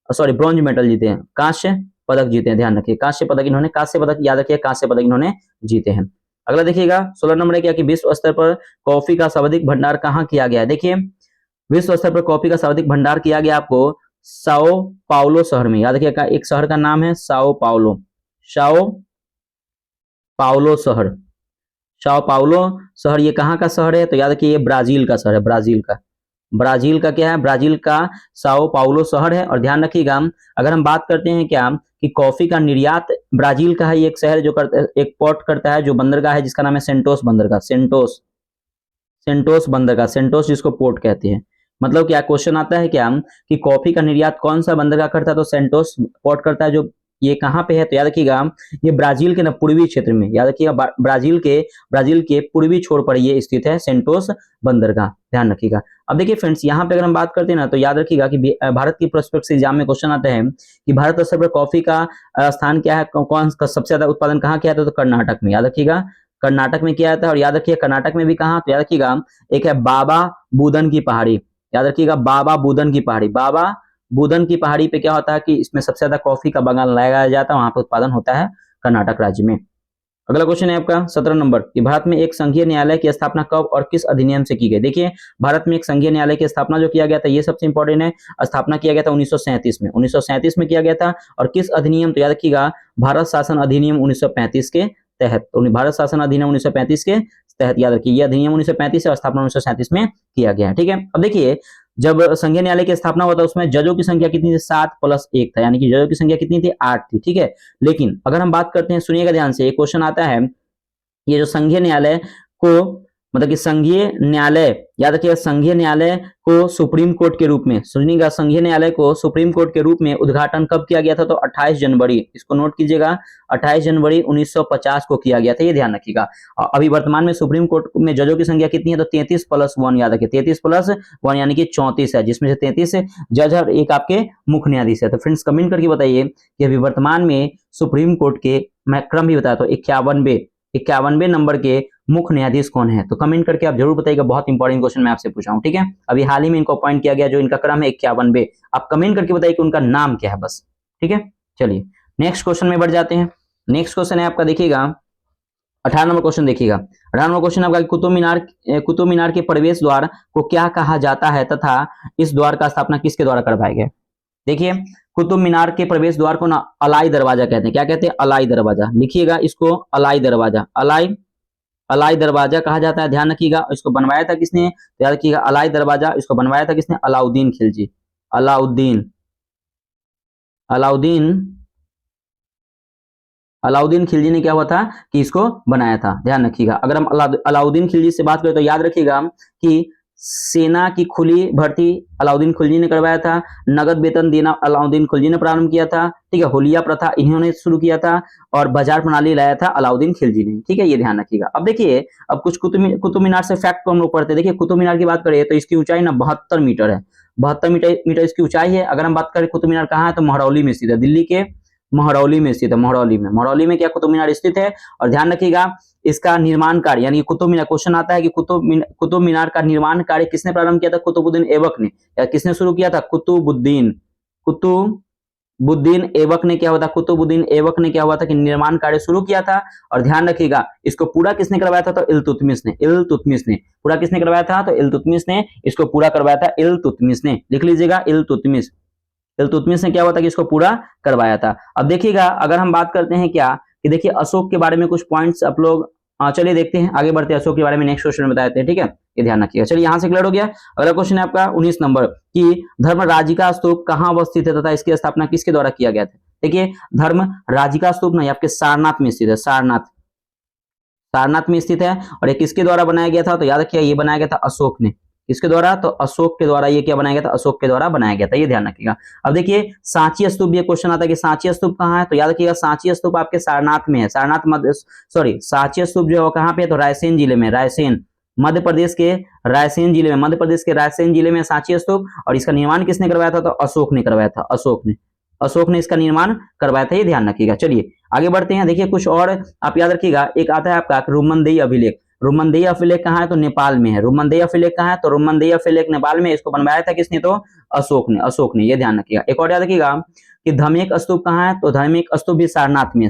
ब्रॉन्ज मेडल जीते हैं, कांस्य पदक जीते हैं। ध्यान रखिए कांस्य पदक इन्होंने, कांस्य पदक याद रखिए कांस्य पदक इन्होंने जीते हैं। अगला देखिएगा 16 नंबर है क्या कि विश्व स्तर पर कॉफी का सर्वाधिक भंडार कहाँ किया गया है? देखिए विश्व स्तर पर कॉफी का सर्वाधिक भंडार किया गया आपको साओ पाउलो शहर में। याद रखिएगा एक शहर का नाम है साओ पाउलो, साओ पाउलो शहर। साओ पाउलो शहर ये कहाँ का शहर है? तो याद रखिए ये ब्राजील का शहर है, ब्राजील का। ब्राजील का क्या है? ब्राजील का साओ पाउलो शहर है। और ध्यान रखिएगा अगर हम बात करते हैं क्या कि कॉफी का निर्यात ब्राजील का है एक शहर जो करता, एक पोर्ट करता है जो बंदरगाह है जिसका नाम है सेंटोस बंदरगाह, सेंटोस बंदरगाह, सेंटोस जिसको पोर्ट कहते हैं। मतलब क्या क्वेश्चन आता है क्या कि कॉफी का निर्यात कौन सा बंदरगाह करता है? तो सेंटोस पोर्ट करता है। जो ये कहाँ पे है? तो याद रखिएगा ये ब्राजील के ना पूर्वी क्षेत्र में, याद रखिएगा ब्राजील के पूर्वी छोर पर ये स्थित है सेंटोस बंदरगाह, ध्यान रखिएगा। अब देखिए फ्रेंड्स यहाँ पे अगर हम बात करते हैं ना तो याद रखिएगा कि भारत की प्रोस्पेक्ट एग्जाम में क्वेश्चन आता है कि भारत स्तर पर कॉफी का स्थान क्या है, कौन सबसे ज्यादा उत्पादन कहाँ किया था? तो कर्नाटक में। याद रखिएगा कर्नाटक में किया जाता है। और याद रखिए कर्नाटक में भी कहाँ? तो याद रखिएगा एक है बाबा बुदन की पहाड़ी। याद रखिएगा बाबा बुदन की पहाड़ी, बाबा बुदन की पहाड़ी पे क्या होता है कि इसमें सबसे ज्यादा कॉफी का बागान लगाया जाता है, वहां पे उत्पादन होता है कर्नाटक राज्य में। अगला क्वेश्चन है आपका 17 नंबर कि भारत में एक संघीय न्यायालय की स्थापना कब और किस अधिनियम से की गई? देखिए भारत में एक संघीय न्यायालय की स्थापना जो किया गया था ये सबसे इंपॉर्टेंट है। स्थापना किया गया था 1937 में, 1937 में किया गया था। और किस अधिनियम? तो याद रखिएगा भारत शासन अधिनियम 1935 के तहत, तो भारत शासन अधिनियम 1935 के तहत, याद रखिए ये अधिनियम 1935 और स्थापना 1937 में किया गया है। ठीक है, अब देखिए जब संघीय न्यायालय की स्थापना हुआ था उसमें जजों की संख्या कितनी थी, 7 + 1 था, यानी कि जजों की संख्या कितनी थी, 8 थी। ठीक है, लेकिन अगर हम बात करते हैं, सुनिएगा ध्यान से, एक क्वेश्चन आता है, ये जो संघीय न्यायालय को मतलब कि संघीय न्यायालय, याद रखिएगा, संघीय न्यायालय को सुप्रीम कोर्ट के रूप में, सुनिएगा, संघीय न्यायालय को सुप्रीम कोर्ट के रूप में उद्घाटन कब किया गया था, तो 28 जनवरी, इसको नोट कीजिएगा, 28 जनवरी 1950 को किया गया था, ये ध्यान रखिएगा। अभी वर्तमान में सुप्रीम कोर्ट में जजों की संख्या कितनी है, तो 33 + 1, याद रखिए 33 + 1 यानी कि 34 है, जिसमें से 33 जज और एक आपके मुख्य न्यायाधीश है। तो फ्रेंड्स कमेंट करके बताइए कि अभी वर्तमान में सुप्रीम कोर्ट के, मैं क्रम भी बताया, तो 51वें नंबर के मुख्य न्यायाधीश कौन है, तो कमेंट करके आप जरूर बताइएगा। बहुत इंपॉर्टेंट क्वेश्चन मैं आपसे पूछा हूं। ठीक है, अभी हाल ही में इनको अपॉइंट किया गया, जो इनका क्रम है 51वें, आप कमेंट करके बताइए कि उनका नाम क्या है बस। ठीक है, चलिए नेक्स्ट क्वेश्चन में बढ़ जाते हैं। नेक्स्ट क्वेश्चन है आपका, देखिएगा 18 नंबर क्वेश्चन, देखिएगा 18 नंबर क्वेश्चन आपका, कुतुब मीनार के प्रवेश द्वार को क्या कहा जाता है तथा इस द्वार का स्थापना किसके द्वारा करवाया गया। देखिए कुतुब मीनार के प्रवेश द्वार को ना अलाई दरवाजा कहते हैं। क्या कहते हैं, अलाई दरवाजा, लिखिएगा इसको, अलाई दरवाजा, अलाई दरवाजा कहा जाता है, ध्यान रखिएगा। इसको बनवाया था किसने, याद रखिएगा, अलाई दरवाजा इसको बनवाया था किसने, अलाउद्दीन खिलजी, अलाउद्दीन खिलजी ने क्या हुआ था कि इसको बनाया था, ध्यान रखिएगा। अगर हम अलाउद्दीन खिलजी से बात करें तो याद रखिएगा कि सेना की खुली भर्ती अलाउद्दीन खिलजी ने करवाया था, नगद वेतन देना अलाउद्दीन खिलजी ने प्रारंभ किया था। ठीक है, हुलिया प्रथा इन्होंने शुरू किया था, और बाजार प्रणाली लाया था अलाउद्दीन खिलजी ने। ठीक है, ये ध्यान रखिएगा। अब देखिए, अब कुछ कुतुब मीनार से फैक्ट को हम लोग पढ़ते हैं। देखिए कुतुब मीनार की बात करें तो इसकी ऊंचाई ना 72 मीटर है, 72 मीटर इसकी ऊंचाई है। अगर हम बात करें कुतुब मीनार कहाँ है, तो महरौली में स्थित है, दिल्ली के महरौली में स्थित है, महरौली में क्या कुतुब मीनार स्थित है। और ध्यान रखिएगा इसका निर्माण कार्य, यानी कुतुब मीनार, क्वेश्चन आता है कि कुतुब मीनार का निर्माण कार्य किसने प्रारंभ किया था, कुतुबुद्दीन ऐबक ने, या किसने शुरू किया था, कुतुबुद्दीन ऐबक ने, क्या हुआ था, कुतुबुद्दीन ऐबक ने क्या हुआ था कि निर्माण कार्य शुरू किया था। और ध्यान रखिएगा इसको पूरा किसने करवाया था, तो इल्तुतमिश ने पूरा किसने करवाया था, तो इल्तुतमिश ने इसको पूरा करवाया था, इल्तुतमिश ने, लिख लीजिएगा, इल्तुतमिश ने क्या हुआ था कि इसको पूरा करवाया था। अब देखिएगा अगर हम बात करते हैं क्या कि देखिए अशोक के बारे में कुछ पॉइंट्स आप लोग, चलिए देखते हैं, आगे बढ़ते हैं, अशोक के बारे में नेक्स्ट क्वेश्चन में बताते हैं। ठीक है, ये ध्यान रखिएगा। चलिए यहां से क्लियर हो गया। अगला क्वेश्चन है आपका 19 नंबर कि धर्मराजिका स्तूप कहां अवस्थित है तथा इसकी स्थापना किसके द्वारा किया गया था। देखिए धर्मराजिका स्तूप ना आपके सारनाथ में स्थित है, सारनाथ में स्थित है। और ये किसके द्वारा बनाया गया था, तो याद रखिए ये बनाया गया था अशोक ने, किसके द्वारा, तो अशोक के द्वारा। ये क्या बनाया गया था, अशोक के द्वारा बनाया गया था, ये ध्यान रखिएगा। अब देखिए सांची स्तूप, ये क्वेश्चन आता है कि सांची स्तूप कहाँ है, तो याद रखिएगा सांची स्तूप आपके सारनाथ में है, सांची स्तूप जो है कहाँ पे है, तो रायसेन जिले में, मध्य प्रदेश के रायसेन जिले में सांची स्तूप। और इसका निर्माण किसने करवाया था, तो अशोक ने करवाया था, अशोक ने इसका निर्माण करवाया था, ये ध्यान रखिएगा। चलिए आगे बढ़ते हैं। देखिए कुछ और आप याद रखिएगा, एक आता है आपका रुमनदेही अभिलेख। रुमनदेही अभिलेख कहाँ है, तो नेपाल में है। रुमनदेही अभिलेख कहाँ है, तो रुमनदेही अभिलेख नेपाल में। इसको बनवाया था किसने, तो अशोक ने, ये ध्यान रखिएगा। एक और याद रखिएगा कि धमेक स्तूप कहाँ है, तो धमेक स्तूप भी सारनाथ में,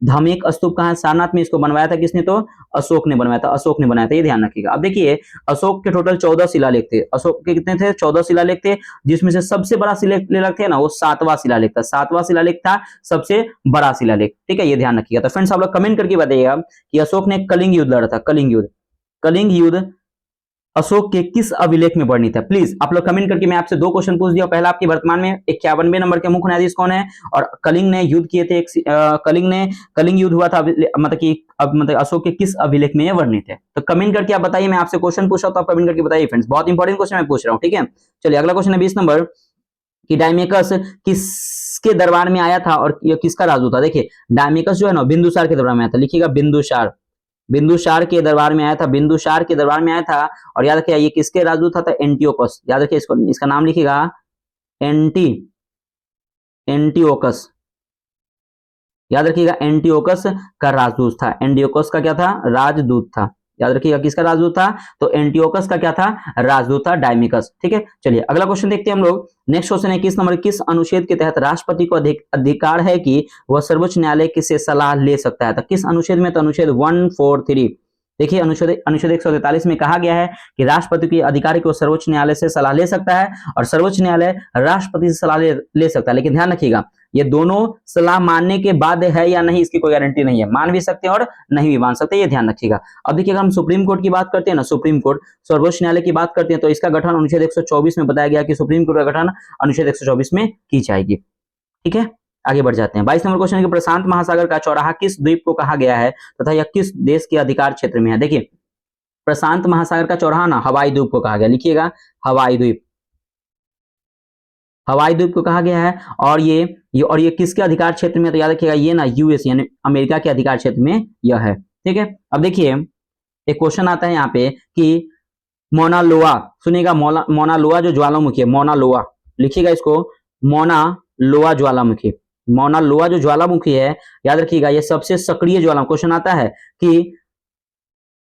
धमेक स्तूप कहाँ है, सारनाथ में। इसको बनवाया था किसने, तो अशोक ने बनाया था, ये ध्यान रखिएगा। अब देखिए अशोक के टोटल 14 शिलालेख थे। अशोक के कितने थे, 14 शिलालेख थे, जिसमें से सबसे बड़ा शिलालेख थे ना वो 7वां शिलालेख था, सबसे बड़ा शिलालेख। ठीक है, ये ध्यान रखिएगा। तो फ्रेंड्स आप लोग कमेंट करके बताइएगा कि अशोक ने कलिंग युद्ध लड़ा था, कलिंग युद्ध अशोक के किस अभिलेख में वर्णित है। प्लीज आप लोग कमेंट करके, मैं आपसे 2 क्वेश्चन पूछ दिया। पहला आपकी वर्तमान में 51वें नंबर के मुख्य न्यायाधीश कौन है, और कलिंग ने युद्ध किए थे, कलिंग युद्ध हुआ था, मतलब अशोक के किस अभिलेख में वर्णित है। तो कमेंट करके आप बताइए, मैं आपसे क्वेश्चन पूछा तो आप कमेंट करके बताइए फ्रेंड्स, बहुत इंपॉर्टेंट क्वेश्चन मैं पूछ रहा हूँ। ठीक है, चलिए अगला क्वेश्चन है 20 नंबर कि डायमेकस किसके दरबार में आया था और यह किसका राजदूत था। देखिए डायमेकस जो है ना बिंदुसार के दरबार में आया था, लिखिएगा बिंदुसार के दरबार में आया था, और याद रखिए ये किसके राजदूत था, एंटियोकस। याद रखिए इसका नाम लिखिएगा, एंटियोकस, याद रखिएगा एंटियोकस का राजदूत था, एंटियोकस का क्या था, राजदूत था। याद रखिएगा किसका राजदूत था, तो एंटियोकस का क्या था, राजदूत था, डायमिकस। ठीक है, चलिए अगला क्वेश्चन देखते हैं हम लोग। नेक्स्ट क्वेश्चन है 21 नंबर, किस अनुच्छेद के तहत राष्ट्रपति को अधिकार है कि वह सर्वोच्च न्यायालय से सलाह ले सकता है। तो किस अनुच्छेद में, तो अनुच्छेद 143। देखिए अनुच्छेद 143 में कहा गया है कि राष्ट्रपति के अधिकार को सर्वोच्च न्यायालय से सलाह ले सकता है, और सर्वोच्च न्यायालय राष्ट्रपति से सलाह ले सकता है। लेकिन ध्यान रखिएगा ये दोनों सलाह मानने के बाद है या नहीं इसकी कोई गारंटी नहीं है, मान भी सकते हैं और नहीं भी मान सकते, ये ध्यान रखिएगा। अब देखिए अगर हम सुप्रीम कोर्ट की बात करते हैं ना, सुप्रीम कोर्ट सर्वोच्च न्यायालय की बात करते हैं, तो इसका गठन अनुच्छेद 124 में बताया गया कि सुप्रीम कोर्ट का गठन अनुच्छेद 124 में की जाएगी। ठीक है, आगे बढ़ जाते हैं। 22 नंबर क्वेश्चन है कि प्रशांत महासागर का चौराहा किस द्वीप को कहा गया है तथा यह किस देश के अधिकार क्षेत्र में है। देखिए प्रशांत महासागर का चौराहा ना हवाई द्वीप को कहा गया, लिखिएगा हवाई द्वीप, हवाई द्वीप को कहा गया है। और ये किसके अधिकार क्षेत्र में, तो याद रखिएगा ये ना यूएस यानी अमेरिका के अधिकार क्षेत्र में यह है। ठीक है, अब देखिए एक क्वेश्चन आता है यहाँ पे कि मोना लोआ, सुनिएगा मोना लोआ जो ज्वालामुखी है, मोना लोआ लिखिएगा इसको, मोना लोआ ज्वालामुखी, मोना लोआ जो ज्वालामुखी है याद रखिएगा ये सबसे सक्रिय ज्वालामुखी। क्वेश्चन आता है कि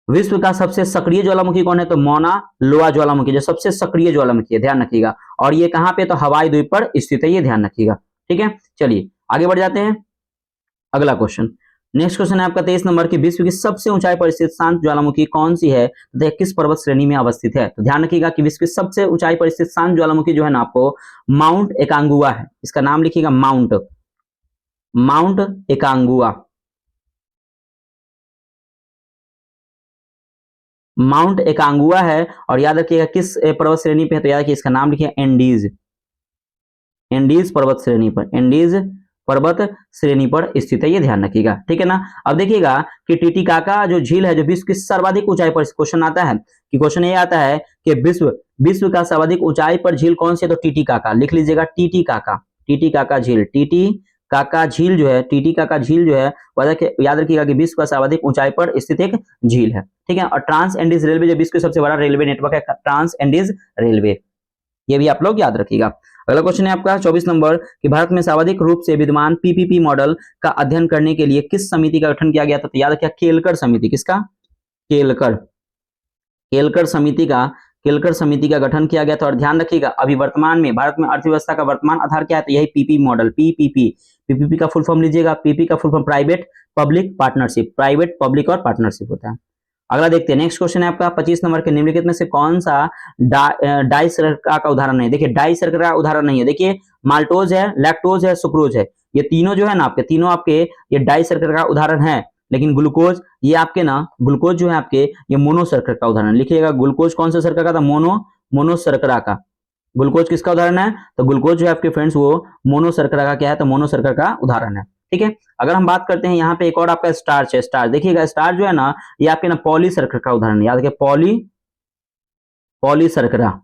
विश्व का सबसे सक्रिय ज्वालामुखी कौन है, तो मोना लोआ ज्वालामुखी जो सबसे सक्रिय ज्वालामुखी है, ध्यान रखिएगा। और ये कहां पे, तो हवाई द्वीप पर स्थित है, ये ध्यान रखिएगा। ठीक है, चलिए आगे बढ़ जाते हैं। अगला क्वेश्चन, नेक्स्ट क्वेश्चन है आपका 23 नंबर की विश्व की सबसे ऊंचाई पर स्थित शांत ज्वालामुखी कौन सी है तथा किस पर्वत श्रेणी में अवस्थित है। तो ध्यान रखिएगा कि विश्व की सबसे ऊंचाई पर स्थित शांत ज्वालामुखी जो है ना आपको माउंट एकांगुआ है, इसका नाम लिखिएगा माउंट एकांगुआ, माउंट एकांगुआ है। और याद रखिएगा किस पर्वत श्रेणी पे है, तो याद रखिए इसका नाम लिखिए एंडीज, एंडीज पर्वत श्रेणी पर, एंडीज पर्वत श्रेणी पर स्थित है, ये ध्यान रखिएगा। ठीक है ना, अब देखिएगा कि टीटीकाका जो झील है जो विश्व की सर्वाधिक ऊंचाई पर, क्वेश्चन आता है कि क्वेश्चन ये आता है कि विश्व का सर्वाधिक ऊंचाई पर झील कौन सी है, तो टीटीकाका लिख लीजिएगा, टीटीकाका झील, टीटीकाका झील जो है, टीटीकाका झील जो है याद रखिएगा कि विश्व का सर्वाधिक ऊंचाई पर स्थित एक झील है। ठीक है, और ट्रांस एंडीज रेलवे जो विश्व का सबसे बड़ा रेलवे नेटवर्क है, ट्रांस एंडीज रेलवे, ये भी आप लोग याद रखिएगा। अगला क्वेश्चन है आपका 24 नंबर कि भारत में सर्वाधिक रूप से विद्यमान पीपीपी मॉडल का अध्ययन करने के लिए किस समिति का गठन किया गया था, तो याद रखिएगा केलकर समिति, किसका, केलकर समिति का गठन किया गया था। और ध्यान रखिएगा अभी वर्तमान में भारत में अर्थव्यवस्था का वर्तमान आधार क्या है, तो यही पीपी मॉडल, पीपीपी का फुल फॉर्म लीजिएगा, पीपी का full form private public partnership, private public और पार्टनरशिप होता है। अगला देखते हैं, नेक्स्ट क्वेश्चन है आपका 25 नंबर के निम्नलिखित में से कौन सा डाई शर्करा का उदाहरण है। देखिए डाई शर्करा उदाहरण नहीं है, देखिए माल्टोज है, लैक्टोज है, सुक्रोज है, ये तीनों जो है ना आपके, तीनों आपके ये डाई शर्करा का उदाहरण है। लेकिन ग्लूकोज ये आपके ना, ग्लूकोज जो है आपके ये मोनो शर्करा का उदाहरण, लिखिएगा ग्लूकोज कौन सा शर्करा का था, मोनो शर्करा का, ग्लूकोज किसका उदाहरण है, तो ग्लूकोज जो है आपके फ्रेंड्स वो मोनो शर्करा का क्या है, तो मोनो शर्करा का उदाहरण है। ठीक है, अगर हम बात करते हैं यहाँ पे एक और आपका स्टार्च है, स्टार्च देखिएगा, स्टार्च जो है ना ये आपके ना पॉली शर्करा का उदाहरण है, याद रखिए पॉली शर्करा,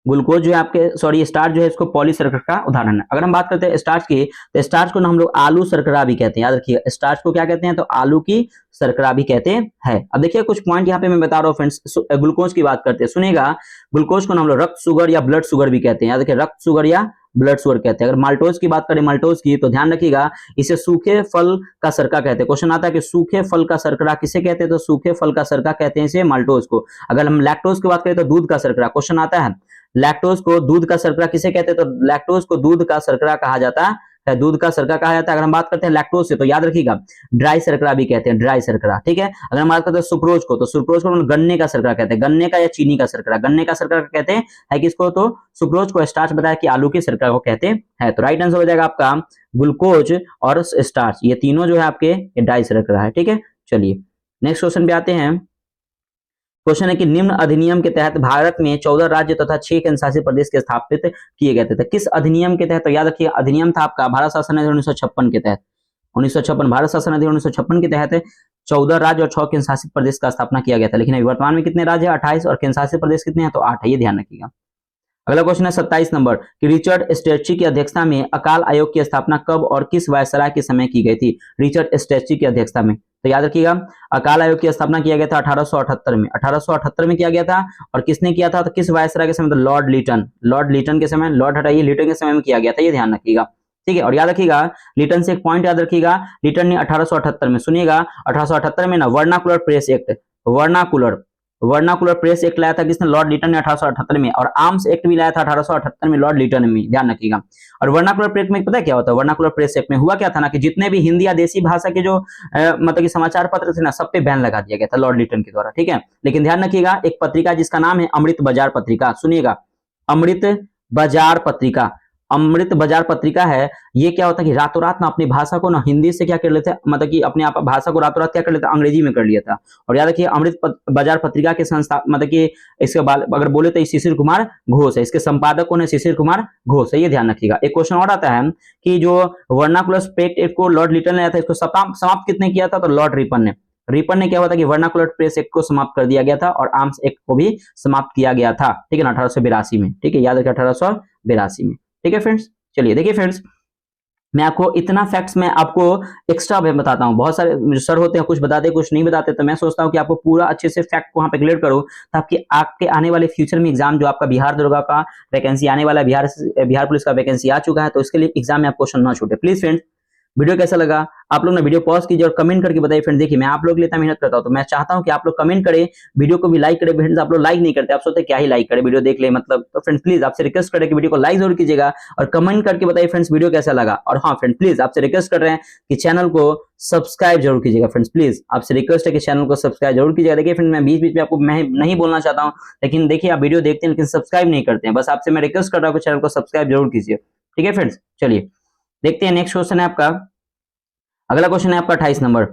ग्लूकोज जो है आपके सॉरी स्टार्च जो है इसको पॉली शर्करा का उदाहरण है। अगर हम बात करते हैं स्टार्च की, तो स्टार्च को ना हम लोग आलू शर्करा भी कहते हैं, याद रखिएगा स्टार्च को क्या कहते हैं, तो आलू की शर्करा भी कहते हैं। अब देखिए कुछ पॉइंट यहाँ पे मैं बता रहा हूँ फ्रेंड्स, ग्लूकोज की बात करते हैं, सुनिएगा ग्लूकोज को ना हम लोग रक्त शुगर या ब्लड शुगर भी कहते हैं, याद रखिए रक्त शुगर या ब्लड शुगर कहते हैं। अगर माल्टोज की बात करें, माल्टोज की, तो ध्यान रखिएगा इसे सूखे फल का सरका कहते हैं। क्वेश्चन आता है कि सूखे फल का सरकरा किसे कहते हैं, तो सूखे फल का सरका कहते हैं इसे माल्टोज को। अगर हम लैक्टोज की बात करें तो दूध का सरकरा, क्वेश्चन आता है लैक्टोज को दूध का शर्करा किसे कहते हैं, तो लैक्टोज को दूध का शर्करा कहा जाता है, दूध का शर्करा कहा जाता है। अगर हम बात करते हैं लैक्टोज से, तो याद रखिएगा ड्राई शर्करा भी कहते हैं, ड्राई शर्करा। ठीक है, अगर हम बात करते हैं सुक्रोज को, तो सुक्रोज को गन्ने का शर्करा कहते हैं, गन्ने का या चीनी का शर्करा, गन्ने का शर्करा कहते हैं है किसको, तो सुक्रोज को। स्टार्च बताया कि आलू की शर्करा को कहते हैं। तो राइट आंसर हो जाएगा आपका ग्लूकोज और स्टार्च, ये तीनों जो है आपके डाई शर्करा है। ठीक है, चलिए नेक्स्ट क्वेश्चन पे आते हैं। क्वेश्चन है कि निम्न अधिनियम के तहत भारत में 14 राज्य तथा 6 केंद्रशासित प्रदेश के स्थापित किए गए थे। किस अधिनियम के तहत, तो याद रखिए अधिनियम था आपका भारत शासन अधिनियम 1956 के तहत, 1956 भारत शासन अधिनियम 1956 के तहत 14 राज्य और 6 केंद्रशासित प्रदेश का स्थापना किया गया था। लेकिन अभी वर्तमान में कितने राज्य है, 28, और केंद्रशासित प्रदेश कितने हैं, तो 8 है, ये ध्यान रखिएगा। अगला क्वेश्चन है 27 नंबर कि रिचर्ड स्ट्रेटजी की अध्यक्षता में अकाल आयोग की स्थापना कब और किस वायसराय के समय की गई थी। रिचर्ड स्ट्रेटजी की अध्यक्षता में, तो याद रखिएगा अकाल आयोग की स्थापना किया गया था 1878 में, 1878 में किया गया था। और किसने किया था, तो किस वायसराय के समय, तो लॉर्ड लीटन के समय, लॉर्ड हटाइए लीटन के समय में किया गया था, ये ध्यान रखिएगा। ठीक है, और याद रखिएगा लीटन से एक पॉइंट याद रखिएगा, लीटन ने 1878 में, सुनिएगा 1878 में ना vernacular press act, vernacular press act लाया था किसने, लॉर्ड लीटन ने 1878 में। और आर्म्स एक्ट भी लाया था 1878 में लॉर्ड लीटन में, ध्यान रखिएगा। और वर्नाकुलर प्रेस में पता क्या होता है, वर्नाकुलर प्रेस एक्ट में हुआ क्या था ना कि जितने भी हिंदी या देसी भाषा के जो मतलब कि समाचार पत्र थे ना, सब पे बैन लगा दिया गया था लॉर्ड लीटन के द्वारा। ठीक है, लेकिन ध्यान रखिएगा एक पत्रिका जिसका नाम है अमृत बाजार पत्रिका, सुनिएगा अमृत बाजार पत्रिका, अमृत बाजार पत्रिका है, ये क्या होता है कि रातों रात ना अपनी भाषा को ना हिंदी से क्या कर लेते हैं, मतलब कि अपने आप भाषा को रातों रात क्या कर लेते हैं, अंग्रेजी में कर लिया था। और याद रखिए अमृत बाजार पत्रिका के संस्था मतलब कि इसके अगर बोले तो शिशिर कुमार घोष है, इसके संपादक कौन है, शिशिर कुमार घोष है, ये ध्यान रखिएगा। एक क्वेश्चन और आता है कि जो वर्नाकुलर प्रेस एक्ट को लॉर्ड लिटन ने आया था, इसको समाप्त कितने किया था, तो लॉर्ड रिपन ने। रिपन ने क्या हुआ था कि वर्नाकुलर प्रेस एक्ट को समाप्त कर दिया गया था और आर्म्स एक्ट को भी समाप्त किया गया था, ठीक है ना, 1882 में, ठीक है, याद रखिए 1882 में, ठीक है फ्रेंड्स। चलिए देखिए फ्रेंड्स, मैं आपको इतना फैक्ट्स में आपको एक्स्ट्रा बताता हूँ। बहुत सारे सर होते हैं कुछ बताते कुछ नहीं बताते, तो मैं सोचता हूँ कि आपको पूरा अच्छे से फैक्ट को वहां पे क्लियर करूँ, ताकि आपके आने वाले फ्यूचर में एग्जाम जो आपका बिहार दरोगा का वैकेंसी आने वाला है, बिहार पुलिस का वैकेंसी आ चुका है, तो इसके लिए एग्जाम में आप क्वेश्चन ना छूटे। प्लीज फ्रेंड्स वीडियो कैसा लगा आप लोग ने वीडियो पॉज कीजिए और कमेंट करके बताइए फ्रेंड। देखिए मैं आप लोग के लिए इतना मेहनत करता हूं, तो मैं चाहता हूं कि आप लोग कमेंट करें, वीडियो को भी लाइक करें। फ्रेंड्स आप लोग लाइक नहीं करते, आप सोचते क्या ही लाइक करें, वीडियो देख ले मतलब। तो फ्रेंड्स प्लीज आपसे रिक्वेस्ट करें कि वीडियो को लाइक जरूर कीजिएगा और कमेंट करके बताइए फ्रेंड्स वीडियो कैसा लगा। और हाँ फ्रेंड प्लीज आपसे रिक्वेस्ट कर रहे हैं कि चैनल को सब्सक्राइब जरूर कीजिएगा। फ्रेंड्स प्लीज आपसे रिक्वेस्ट है कि चैनल को सब्सक्राइब जरूर कीजिएगा। देखिए फ्रेंड मैं बीच बीच में आपको मैं नहीं बोलना चाहता हूं, लेकिन देखिए आप वीडियो देखते हैं लेकिन सब्सक्राइब नहीं करते हैं। बस आपसे मैं रिक्वेस्ट कर रहा हूं कि चैनल को सब्सक्राइब जरूर कीजिए, ठीक है फ्रेंड्स। चलिए देखते हैं नेक्स्ट क्वेश्चन है आपका, अगला क्वेश्चन है आपका 28 नंबर।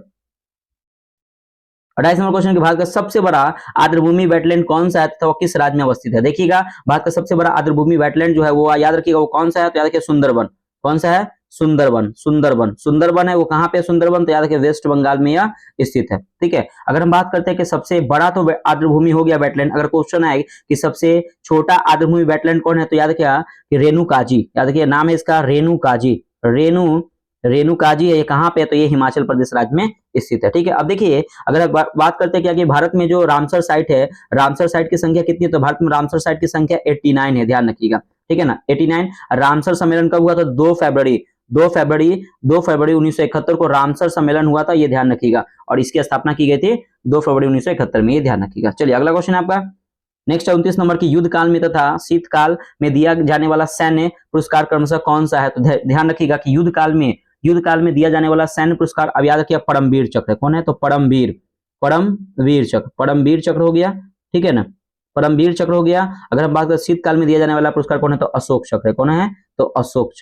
28 नंबर क्वेश्चन कि भारत का सबसे बड़ा आर्द्रभूमि वेटलैंड कौन सा है तथा वो किस राज्य में अवस्थित है। देखिएगा भारत का सबसे बड़ा आर्द्रभूमि वेटलैंड जो है वो याद रखिएगा वो कौन सा है, तो याद रखिए सुंदरबन। कौन सा है, सुंदरबन। सुंदरबन सुंदरबन है वो कहां पे सुंदरबन, तो याद रखिए वेस्ट बंगाल में यह स्थित है, ठीक है। अगर हम बात करते हैं कि सबसे बड़ा तो आर्द्रभूमि हो गया वेटलैंड, अगर क्वेश्चन आए कि सबसे छोटा आर्द्रभूमि वेटलैंड कौन है, तो याद रखिएगा कि रेणुकाजी। याद रखिए नाम है इसका रेणुकाजी। रेणुकाजी है, ये कहां पे है, तो ये हिमाचल प्रदेश राज्य में स्थित है, ठीक है। अब देखिए अगर बात करते हैं क्या कि भारत में जो रामसर साइट है, रामसर साइट की संख्या कितनी है, तो भारत में रामसर साइट की संख्या 89 है, ध्यान रखिएगा, ठीक है ना, 89। रामसर सम्मेलन कब हुआ था, 2 फरवरी 1971 को रामसर सम्मेलन हुआ था, ये ध्यान रखिएगा। और इसकी स्थापना की गई थी 2 फरवरी 1971 में, ये ध्यान रखिएगा। चलिए अगला क्वेश्चन है आपका नेक्स्ट 29 नंबर की, युद्ध काल में तथा शीतकाल में दिया जाने वाला सैन्य पुरस्कार क्रमशः कौन सा है, तो ध्यान रखिएगा कि युद्ध काल में दिया जाने वाला सैन्य पुरस्कार, अब याद रखिए परमवीर चक्र कौन है, तो परमवीर चक्र हो गया, ठीक है ना, परमवीर चक्र हो गया। अगर हम बात करें शीतकाल में दिया जाने वाला पुरस्कार कौन है, तो अशोक चक्र कौन है, तो अशोक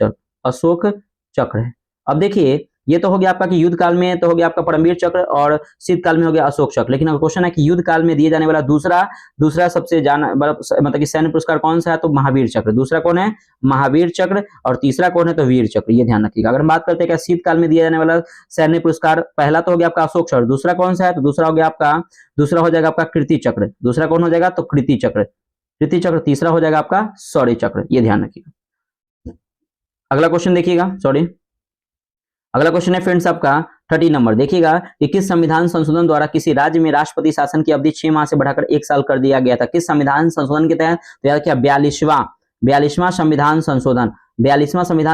चक्र है। अब देखिए ये तो हो गया आपका कि युद्ध काल में तो हो गया आपका परमवीर चक्र और शीतकाल में हो गया अशोक चक्र। लेकिन अब क्वेश्चन है कि युद्ध काल में दिए जाने वाला दूसरा सबसे मतलब कि सैन्य पुरस्कार कौन सा है, तो महावीर चक्र। दूसरा कौन है, महावीर चक्र, और तीसरा कौन है, तो वीर चक्र, ये ध्यान रखिएगा। अगर हम बात करते हैं कि शीतकाल में दिया जाने वाला सैन्य पुरस्कार, पहला तो हो गया आपका अशोक चक्र, दूसरा कौन सा है, तो दूसरा हो जाएगा आपका कीर्ति चक्र। दूसरा कौन हो जाएगा, तो कीर्ति चक्र। तीसरा हो जाएगा आपका शौर्य चक्र, ये ध्यान रखिएगा। अगला क्वेश्चन देखिएगा, अगला क्वेश्चन है फ्रेंड्स आपका 30 नंबर। देखिएगा कि किस संविधान संशोधन द्वारा किसी राज्य में राष्ट्रपति शासन की अवधि 6 माह से बढ़ाकर 1 साल कर दिया गया था। किस संविधान संशोधन के तहत, तो याद रखिए 42वां संविधान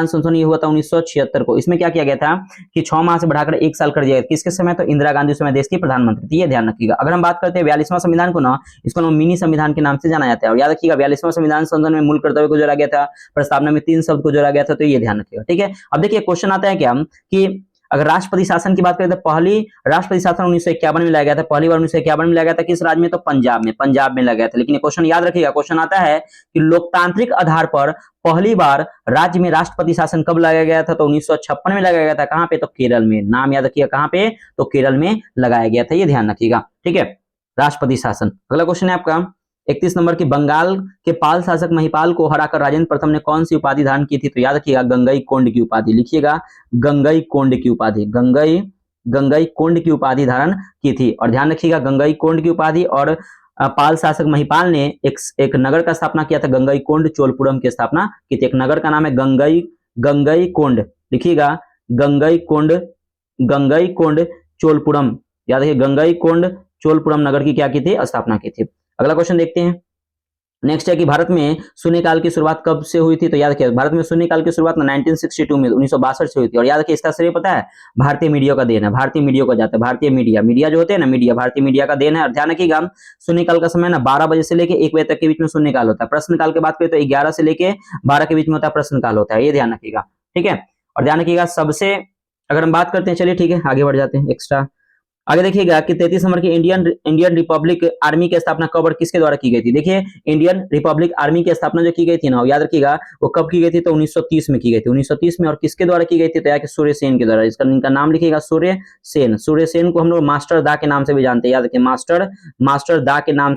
संशोधन ये हुआ था 1976 को। इसमें क्या किया गया था कि 6 माह से बढ़ाकर 1 साल कर दिया गया। किसके समय, तो इंदिरा गांधी समय देश की प्रधानमंत्री थी, ये ध्यान रखिएगा। अगर हम बात करते हैं 42वां संविधान को ना, इसको मिनी संविधान के नाम से जाना जाता है। और याद रखिएगा 42वां संविधान संशोधन में मूल कर्तव्य को जोड़ा गया था, प्रस्तावना में 3 शब्द को जोड़ा गया था, तो ये ध्यान रखिएगा, ठीक है। अब देखिए क्वेश्चन आता है क्या कि अगर राष्ट्रपति शासन की बात करें तो पहली राष्ट्रपति शासन 1951 में लाया गया था, पहली बार 1951 में लाया गया था। किस राज्य में, तो पंजाब में लाया गया था। लेकिन क्वेश्चन याद रखिएगा, क्वेश्चन आता है कि लोकतांत्रिक आधार पर पहली बार राज्य में राष्ट्रपति शासन कब लगाया गया था, तो 1956 में लगाया गया था। कहां पे, तो केरल में। नाम याद रखिएगा कहां पे, तो केरल में लगाया गया था, ये ध्यान रखिएगा, ठीक है, राष्ट्रपति शासन। अगला क्वेश्चन है आपका 31 नंबर की, बंगाल के पाल शासक महिपाल को हराकर राजेंद्र प्रथम ने कौन सी उपाधि धारण की थी, तो याद रखिएगा गंगईकोंड की उपाधि। लिखिएगा गंगईकोंड की उपाधि धारण की थी। और ध्यान रखिएगा गंगईकोंड की उपाधि, और पाल शासक महिपाल ने एक नगर का स्थापना किया था, गंगईकोंड चोलपुरम की स्थापना की थी। एक नगर का नाम है गंगईकोंड, लिखिएगा गंगईकोंड चोलपुरम, याद रखिए गंगईकोंड चोलपुरम नगर की क्या की थी, स्थापना की थी। अगला क्वेश्चन देखते हैं नेक्स्ट है कि भारत में शून्यकाल की शुरुआत कब से हुई थी, तो याद रखिए भारत में शून्यकाल की शुरुआत 1962 में 1962 से हुई थी। और याद रखिए इसका श्रेय पता है भारतीय मीडिया का देन है, भारतीय मीडिया को जाता है, भारतीय मीडिया जो होते हैं ना, मीडिया भारतीय मीडिया का देन है। और ध्यान रखिएगा शून्यकाल का समय ना 12 बजे से लेके 1 बजे तक के बीच में शून्यकाल होता है। प्रश्नकाल की बात करें तो 11 से लेके 12 के बीच में होता है प्रश्नकाल होता है, ये ध्यान रखिएगा, ठीक है। और ध्यान रखिएगा सबसे, अगर हम बात करते हैं, चलिए ठीक है आगे बढ़ जाते हैं एक्स्ट्रा। आगे देखिएगा कि 33 नंबर की इंडियन रिपब्लिक आर्मी की स्थापना कब और किसके द्वारा की गई थी। देखिए इंडियन रिपब्लिक आर्मी की स्थापना जो की गई थी ना, याद रखिएगा वो कब की गई थी, तो 1930 में की गई थी, 1930 में। और किसके द्वारा की गई थी, तो यार सूर्य सेन के द्वारा। इसका इनका नाम लिखिएगा सूर्य सेन। सूर्य सेन को हम लोग मास्टर दा के नाम से भी जानते हैं, याद रखिए मास्टर दा के नाम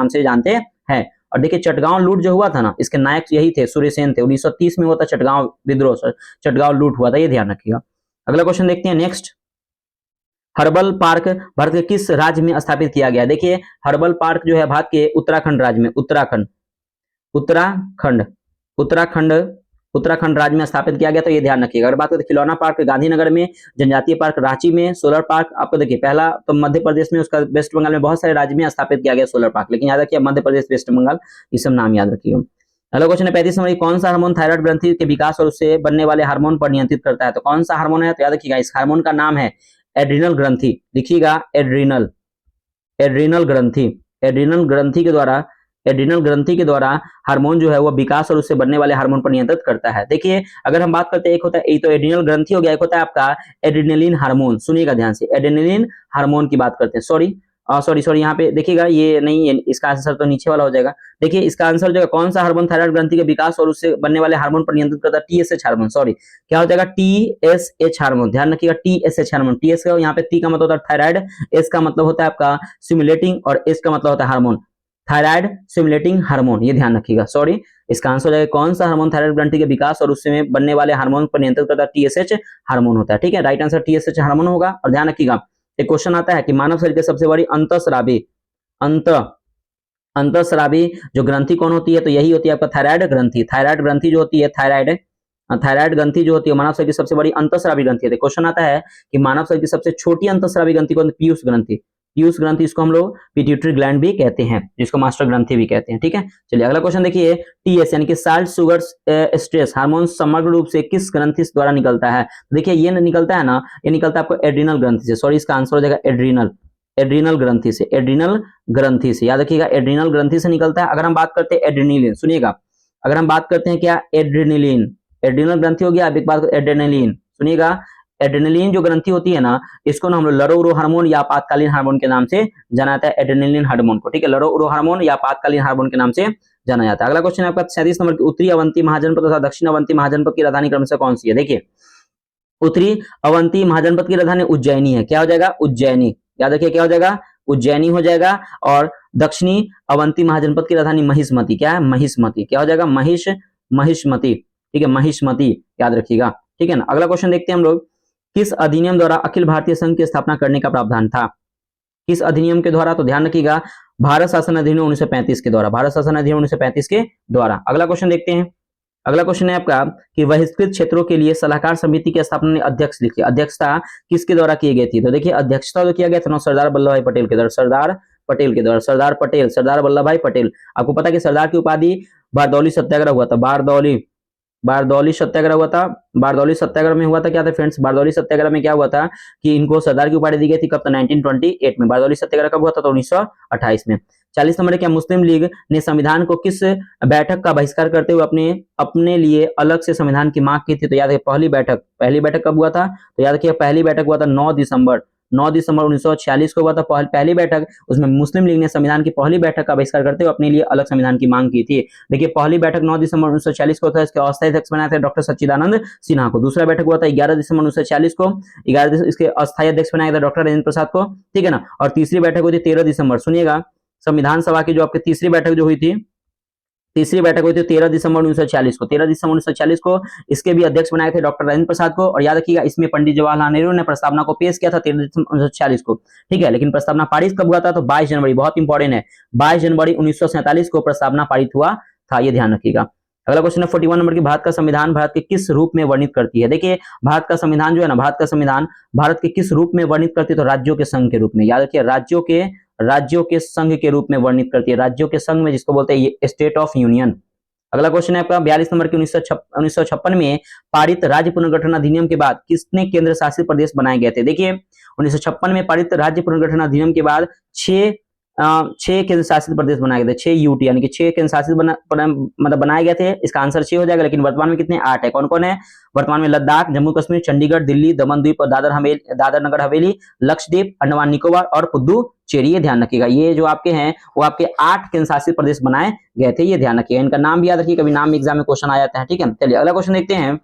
से जानते हैं। और देखिए चटगांव लूट जो हुआ था ना, इसके नायक यही थे, सूर्य सेन थे। 1930 में हुआ था चटगांव विद्रोह, चटगांव लूट हुआ था, ये ध्यान रखिएगा। अगला क्वेश्चन देखते हैं नेक्स्ट। हर्बल पार्क भारत के किस राज्य में स्थापित किया गया। देखिए हर्बल पार्क जो है भारत के उत्तराखंड राज्य में, उत्तराखंड राज्य में स्थापित किया गया, तो ये ध्यान रखिएगा। अगर बात करें खिलौना पार्क गांधीनगर में, जनजातीय पार्क रांची में, सोलर पार्क आपको देखिए पहला तो मध्य प्रदेश में, उसका वेस्ट बंगाल में, बहुत सारे राज्य में स्थापित किया गया सोलर पार्क, लेकिन याद रखिए मध्य प्रदेश, वेस्ट बंगाल, ये सब नाम याद रखिएगा। अगला क्वेश्चन है 35 नंबर, कौन सा हार्मोन थायराइड ग्रंथि के विकास और उससे बनने वाले हार्मोन पर नियंत्रित करता है। तो कौन सा हार्मोन है, तो याद रखिएगा इस हार्मोन का नाम है एड्रिनल ग्रंथि। लिखिएगा एड्रिनल ग्रंथि के द्वारा हार्मोन जो है वो विकास और उससे बनने वाले हार्मोन पर नियंत्रित करता है। देखिए अगर हम बात करते हैं, एक होता है तो एड्रिनल ग्रंथि हो गया, एक होता है आपका एड्रेनलिन हार्मोन। सुनिएगा ध्यान से, एड्रेनलिन हार्मोन की बात करते हैं। सॉरी यहाँ पे देखिएगा, ये नहीं है, इसका आंसर तो नीचे वाला हो जाएगा। देखिए इसका आंसर जो है, कौन सा हार्मोन थायराइड ग्रंथि के विकास और उससे बनने वाले हार्मोन पर नियंत्रित करता है, टीएसएच हार्मोन। सॉरी क्या हो जाएगा, टीएसएच हार्मोन, ध्यान रखिएगा टीएसएच हार्मोन। टीएस का यहाँ पे टी का मतलब होता है थायराइड, एस का मतलब होता है आपका स्टिमुलेटिंग, और एस का मतलब होता है हार्मोन, थायराइड स्टिमुलेटिंग हार्मोन, ये ध्यान रखिएगा। सॉरी इसका आंसर हो जाएगा कौन सा हार्मोन थायराइड ग्रंथि के विकास और उससे बनने वाले हार्मोन पर नियंत्रित करता है, टीएसएच हार्मोन होता है। ठीक है, राइट आंसर टीएसएच हार्मोन होगा। और ध्यान रखिएगा एक क्वेश्चन आता है कि मानव शरीर की सबसे बड़ी अंतःस्रावी जो ग्रंथि कौन होती है, तो यही होती है आपका थायराइड ग्रंथि। थायराइड ग्रंथि जो होती है, थायराइड ग्रंथि जो होती है मानव शरीर की सबसे बड़ी अंतःस्रावी ग्रंथि है। क्वेश्चन आता है कि मानव शरीर की सबसे छोटी अंतःस्रावी ग्रंथि कौन, पीयूष ग्रंथि, इसको हम लोग पिट्यूटरी ग्लैंड भी कहते हैं, जिसको मास्टर ग्रंथि भी कहते हैं। ठीक है, चलिए अगला क्वेश्चन देखिए। टीएस यानी कि साल्ट शुगर स्ट्रेस हार्मोन समग्र रूप से किस ग्रंथि द्वारा निकलता है। देखिए ये निकलता है ना, ये निकलता है आपको एड्रिनल ग्रंथि से। सॉरी इसका आंसर हो जाएगा एड्रिनल ग्रंथि से, याद रखिएगा एड्रिनल ग्रंथि से निकलता है। अगर हम बात करते हैं एड्रेनलिन, सुनिएगा, अगर हम बात करते हैं क्या, एड्रिनल ग्रंथि हो गया। अब एक बात एड्रेनलिन, सुनिएगा एड्रेनलिन जो ग्रंथि होती है ना, इसको ना हम लोग लरो उरो हार्मोन या आपातकालीन हार्मोन के नाम से जाना जाता है, एड्रेनलिन हार्मोन को। ठीक है, लरो उरो हार्मोन या आपातकालीन हार्मोन के नाम से जाना जाता है। अगला क्वेश्चन है आपका 37 नंबर की, उत्तरी अवंती महाजनपद तथा दक्षिण अवंती महाजनपद की राजधानी क्रमशः कौन सी है। देखिए उत्तरी अवंती महाजनपद की राजधानी उज्जैनी है। क्या हो जाएगा, उज्जैनी, याद रखिए क्या हो जाएगा, उज्जैनी हो जाएगा। और दक्षिणी अवंती महाजनपद की राजधानी महिष्मती, क्या है, महिष्मती, क्या हो जाएगा, महिष्मती। ठीक है, महिष्मती याद रखिएगा। ठीक है ना, अगला क्वेश्चन देखते हैं हम लोग। किस अधिनियम द्वारा अखिल भारतीय संघ की स्थापना करने का प्रावधान था। किस अधिनियम के द्वारा, तो ध्यान रखिएगा भारत शासन अधिनियम 1935 के द्वारा, भारत शासन अधिनियम 1935 के द्वारा। अगला क्वेश्चन देखते हैं। अगला क्वेश्चन है आपका कि बहिष्कृत क्षेत्रों के लिए सलाहकार समिति की स्थापना ने अध्यक्ष लिखिए, अध्यक्षता किसके द्वारा की गई थी। तो देखिए अध्यक्षता जो किया गया था सरदार वल्लभ भाई पटेल के द्वारा, सरदार वल्लभ भाई पटेल। आपको पता है कि सरदार की उपाधि बारदौली सत्याग्रह हुआ था, बारदौली सत्याग्रह हुआ था। बारदौली सत्याग्रह में हुआ था क्या था फ्रेंड्स, बारदौली सत्याग्रह में क्या हुआ था कि इनको सरदार की उपाधि दी गई थी, कब, 1928 में। बारदौली सत्याग्रह कब हुआ था, तो 1928 में। 40 नंबर क्या, मुस्लिम लीग ने संविधान को किस बैठक का बहिष्कार करते हुए अपने लिए अलग से संविधान की मांग की थी। तो याद है पहली बैठक कब हुआ था, तो याद रखिए पहली बैठक हुआ था 9 दिसंबर 1946 को हुआ था पहली बैठक। उसमें मुस्लिम लीग ने संविधान की पहली बैठक का बहिष्कार करते हुए अपने लिए अलग संविधान की मांग की थी। देखिए पहली बैठक 9 दिसंबर 1946 को था, इसके अस्थायी अध्यक्ष बनाए थे डॉक्टर सच्चिदानंद सिन्हा को। दूसरा बैठक हुआ था 11 दिसंबर 1946 को, 11 इसके अस्थायी अध्यक्ष बनाए थे डॉक्टर राजेंद्र प्रसाद को। ठीक है ना, और तीसरी बैठक हुई थी 13 दिसंबर, सुनिएगा संविधान सभा की जो आपकी तीसरी बैठक जो हुई थी, 13 दिसंबर 1940 को, 13 दिसंबर 1940 को इसके भी अध्यक्ष बनाए थे डॉक्टर राजेंद्र प्रसाद को। और याद रखिएगा इसमें पंडित जवाहरलाल नेहरू ने प्रस्तावना को पेश किया था 13 दिसंबर 1940 को। ठीक है, लेकिन प्रस्तावना पारित कब हुआ था, तो 22 जनवरी, बहुत इंपॉर्टेंट है, 22 जनवरी 1947 को प्रस्तावना पारित हुआ था, ये ध्यान रखिएगा। अगला क्वेश्चन है 41 नंबर की, भारत का संविधान भारत के किस रूप में वर्णित करती है। देखिए भारत का संविधान जो है ना, भारत का संविधान भारत के किस रूप में वर्णित करती है, तो राज्यों के संघ के रूप में। याद रखिए राज्यों के संघ के रूप में वर्णित करती है, राज्यों के संघ में, जिसको बोलते हैं स्टेट ऑफ यूनियन। अगला क्वेश्चन है आपका 42 नंबर की, 1956 में पारित राज्य पुनर्गठन अधिनियम के बाद कितने केंद्र शासित प्रदेश बनाए गए थे। देखिए 1956 में पारित राज्य पुनर्गठन अधिनियम के बाद 6 6 केंद्र शासित प्रदेश बनाए गए थे, 6 यूटी यानी कि 6 केंद्र शासित मतलब बनाए गए थे। इसका आंसर 6 हो जाएगा, लेकिन वर्तमान में कितने 8 है। कौन कौन है वर्तमान में? लद्दाख, जम्मू कश्मीर, चंडीगढ़, दिल्ली, दमन द्वीप और दादर नगर हवेली, लक्षद्वीप, अंडमान निकोबार और पुदुचेरी। ये ध्यान रखिएगा, ये जो आपके हैं वो आपके 8 केंद्र शासित प्रदेश बनाए गए थे, ये ध्यान रखिएगा। इनका नाम भी याद रखिए, कभी नाम एग्जाम में क्वेश्चन आ जाता है, ठीक है। चलिए अगला क्वेश्चन देखते हैं।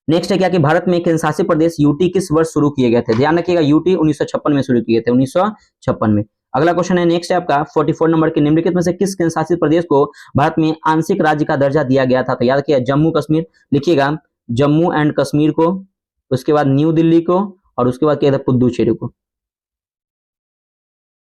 नेक्स्ट है क्या कि भारत में केंद्र शासित प्रदेश यूटी किस वर्ष शुरू किए गए थे? ध्यान रखिएगा, यूटी 1956 में शुरू किए थे, 1956 में। अगला क्वेश्चन है, नेक्स्ट है आपका 44 नंबर के, निम्नलिखित में से किस केंद्र शासित प्रदेश को भारत में आंशिक राज्य का दर्जा दिया गया था? तो याद रखिएगा जम्मू कश्मीर, लिखिएगा जम्मू एंड कश्मीर को, उसके बाद न्यू दिल्ली को, और उसके बाद क्या था पुदुचेरी को।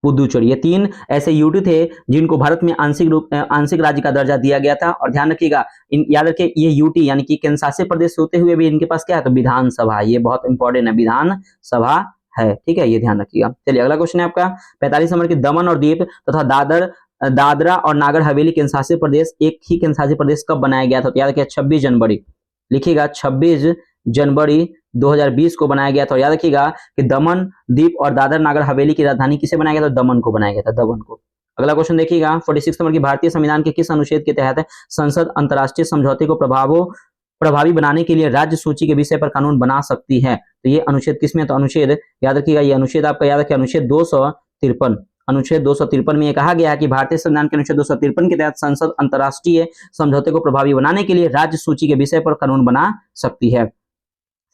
पुदुचेरी, ये 3 ऐसे यूटी थे जिनको भारत में आंशिक राज्य का दर्जा दिया गया था। और ध्यान रखिएगा, याद रखिए ये यूटी यानी कि केंद्र शासित प्रदेश होते हुए भी इनके पास क्या है? तो विधानसभा, ये बहुत इंपॉर्टेंट है, विधानसभा है, ठीक है, ये ध्यान रखिएगा। चलिए अगला क्वेश्चन है आपका 45 नंबर की, दमन और दीव तथा दादरा और नागर हवेली केंद्र शासित प्रदेश एक ही केंद्र शासित प्रदेश कब बनाया गया था? तो याद रखिएगा 26 जनवरी, लिखिएगा 26 जनवरी 2020 को बनाया गया था। और याद रखिएगा कि दमन द्वीप और दादर नागर हवेली की राजधानी किसे बनाया गया था? दमन को बनाया गया था, दमन को। अगला क्वेश्चन देखिएगा 46 नंबर की, भारतीय संविधान के किस अनुच्छेद के तहत संसद अंतर्राष्ट्रीय समझौते को प्रभावी बनाने के लिए राज्य सूची के विषय पर कानून बना सकती है? तो ये अनुच्छेद किसमें? तो अनुच्छेद याद रखिएगा, ये अनुच्छेद आपका याद रखिए अनुच्छेद 253। अनुच्छेद 253 में यह कहा गया है कि भारतीय संविधान के अनुच्छेद 253 के तहत संसद अंतर्राष्ट्रीय समझौते को प्रभावी बनाने के लिए राज्य सूची के विषय पर कानून बना सकती है।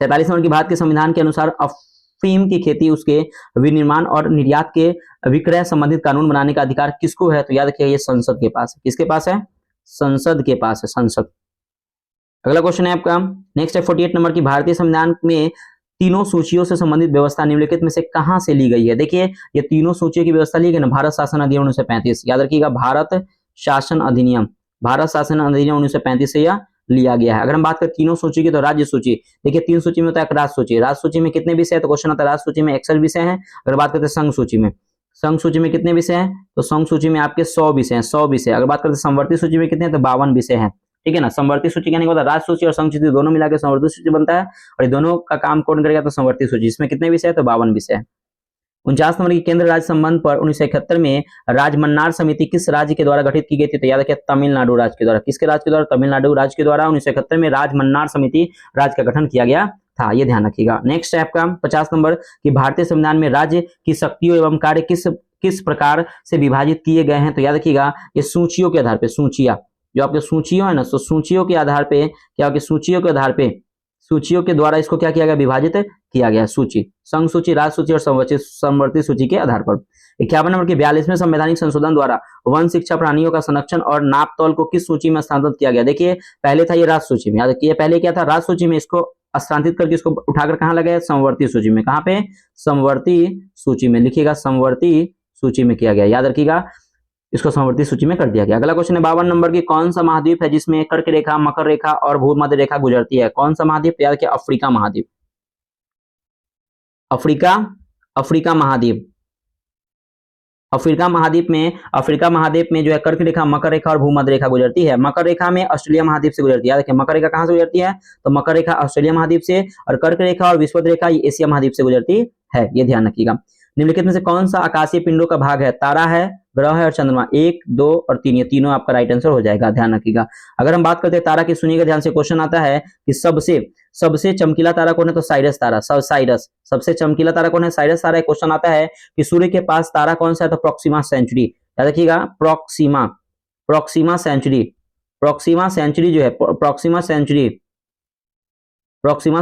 47 नंबर की, भारत के संविधान के अनुसार अफीम की खेती, उसके विनिर्माण और निर्यात के विक्रय संबंधित कानून बनाने का अधिकार किसको है? तो याद रखिए ये संसद के पास है। किसके पास है? संसद के पास है, संसद। अगला क्वेश्चन है आपका नेक्स्ट है 48 नंबर की, भारतीय संविधान में तीनों सूचियों से संबंधित व्यवस्था निम्नलिखित में से कहां से ली गई है? देखिए ये तीनों सूचियों की व्यवस्था ली गई ना, भारत शासन अधिनियम 1935, याद रखिएगा भारत शासन अधिनियम 1935 से यह लिया गया है। अगर हम बात करें तीनों सूची की, तो राज्य सूची, देखिए 3 सूची में होता है एक राज्य सूची, राज्य सूची में कितने विषय है? तो क्वेश्चन आता है राज्य सूची में 61 विषय हैं। अगर बात करते हैं संघ सूची में, संघ सूची में कितने विषय हैं? तो संघ सूची में आपके 100 विषय हैं, 100 विषय। अगर बात करते हैं संवर्ती सूची में कितने हैं? तो 52 विषय हैं, ठीक है ना। संवर्ती सूची कहने के बाद राज्य सूची और संघ सूची दोनों मिलाकर संवर्ती सूची बनता है, और ये दोनों का काम कौन करेगा? तो संवर्ती सूची। इसमें कितने विषय है? तो 52 विषय है। 49 नंबर की, केंद्र राज्य संबंध पर 1971 में राजमन्नार समिति किस राज्य के द्वारा गठित की गई थी? तो याद रखिए तमिलनाडु राज्य के द्वारा। किसके राज्य के द्वारा? तमिलनाडु राज्य के द्वारा 1971 में राजमन्नार समिति राज्य का गठन किया गया था, ये ध्यान रखिएगा। नेक्स्ट है आपका 50 नंबर की, भारतीय संविधान में राज्य की शक्तियों एवं कार्य किस प्रकार से विभाजित किए गए हैं? तो याद रखिएगा ये सूचियों के आधार पे, सूचियां जो आपके सूचियों है ना, तो सूचियों के आधार पे क्या होगी? सूचियों के आधार पे, सूचियों के द्वारा इसको क्या किया गया? विभाजित किया गया। सूची, संघ सूची, राज्य सूची और संवर्ती सूची के आधार पर। 51 नंबर के, 42वें संवैधानिक संशोधन द्वारा वन शिक्षा प्राणियों का संरक्षण और नाप तौल को किस सूची में स्थानांतरित किया गया? देखिए पहले था ये राज्य सूची में, याद रखिए पहले क्या था? राज्य सूची में, इसको स्थानांतरित करके इसको उठाकर कहाँ लगाया? संवर्ती सूची में। कहाँ पे? संवर्ती सूची में, लिखिएगा संवर्ती सूची में किया गया, याद रखिएगा इसको संवर्ती सूची में कर दिया गया। अगला क्वेश्चन है 52 नंबर की, कौन सा महाद्वीप है जिसमें कर्क रेखा, मकर रेखा और भूमध्य रेखा गुजरती है? कौन सा महाद्वीप? याद रखिए अफ्रीका महाद्वीप, अफ्रीका महाद्वीप। अफ्रीका महाद्वीप में जो है कर्क रेखा, मकर रेखा और भूमध्य रेखा गुजरती है। मकर रेखा में ऑस्ट्रेलिया महाद्वीप से गुजरती है, याद रखिए मकर रेखा कहां से गुजरती है? तो मकर रेखा ऑस्ट्रेलिया महाद्वीप से, और कर्क रेखा और विषुवत रेखा ये एशिया महाद्वीप से गुजरती है, ये ध्यान रखिएगा। निम्नलिखित में से कौन सा आकाशीय पिंडों का भाग है? तारा है, ग्रह है और चंद्रमा। 1, 2 और 3, ये तीनों आपका राइट आंसर हो जाएगा, ध्यान रखिएगा। अगर हम बात करते हैं तारा की, सुनिएगा ध्यान से, क्वेश्चन आता है कि सबसे चमकीला तारा कौन है? तो साइरस तारा, साइरस। सबसे चमकीला तारा कौन है? साइरस तारा। क्वेश्चन आता है कि सूर्य के पास तारा कौन सा है? तो प्रोक्सिमा सेंचुरी, याद रखिएगा प्रोक्सिमा सेंचुरी जो है, प्रोक्सिमा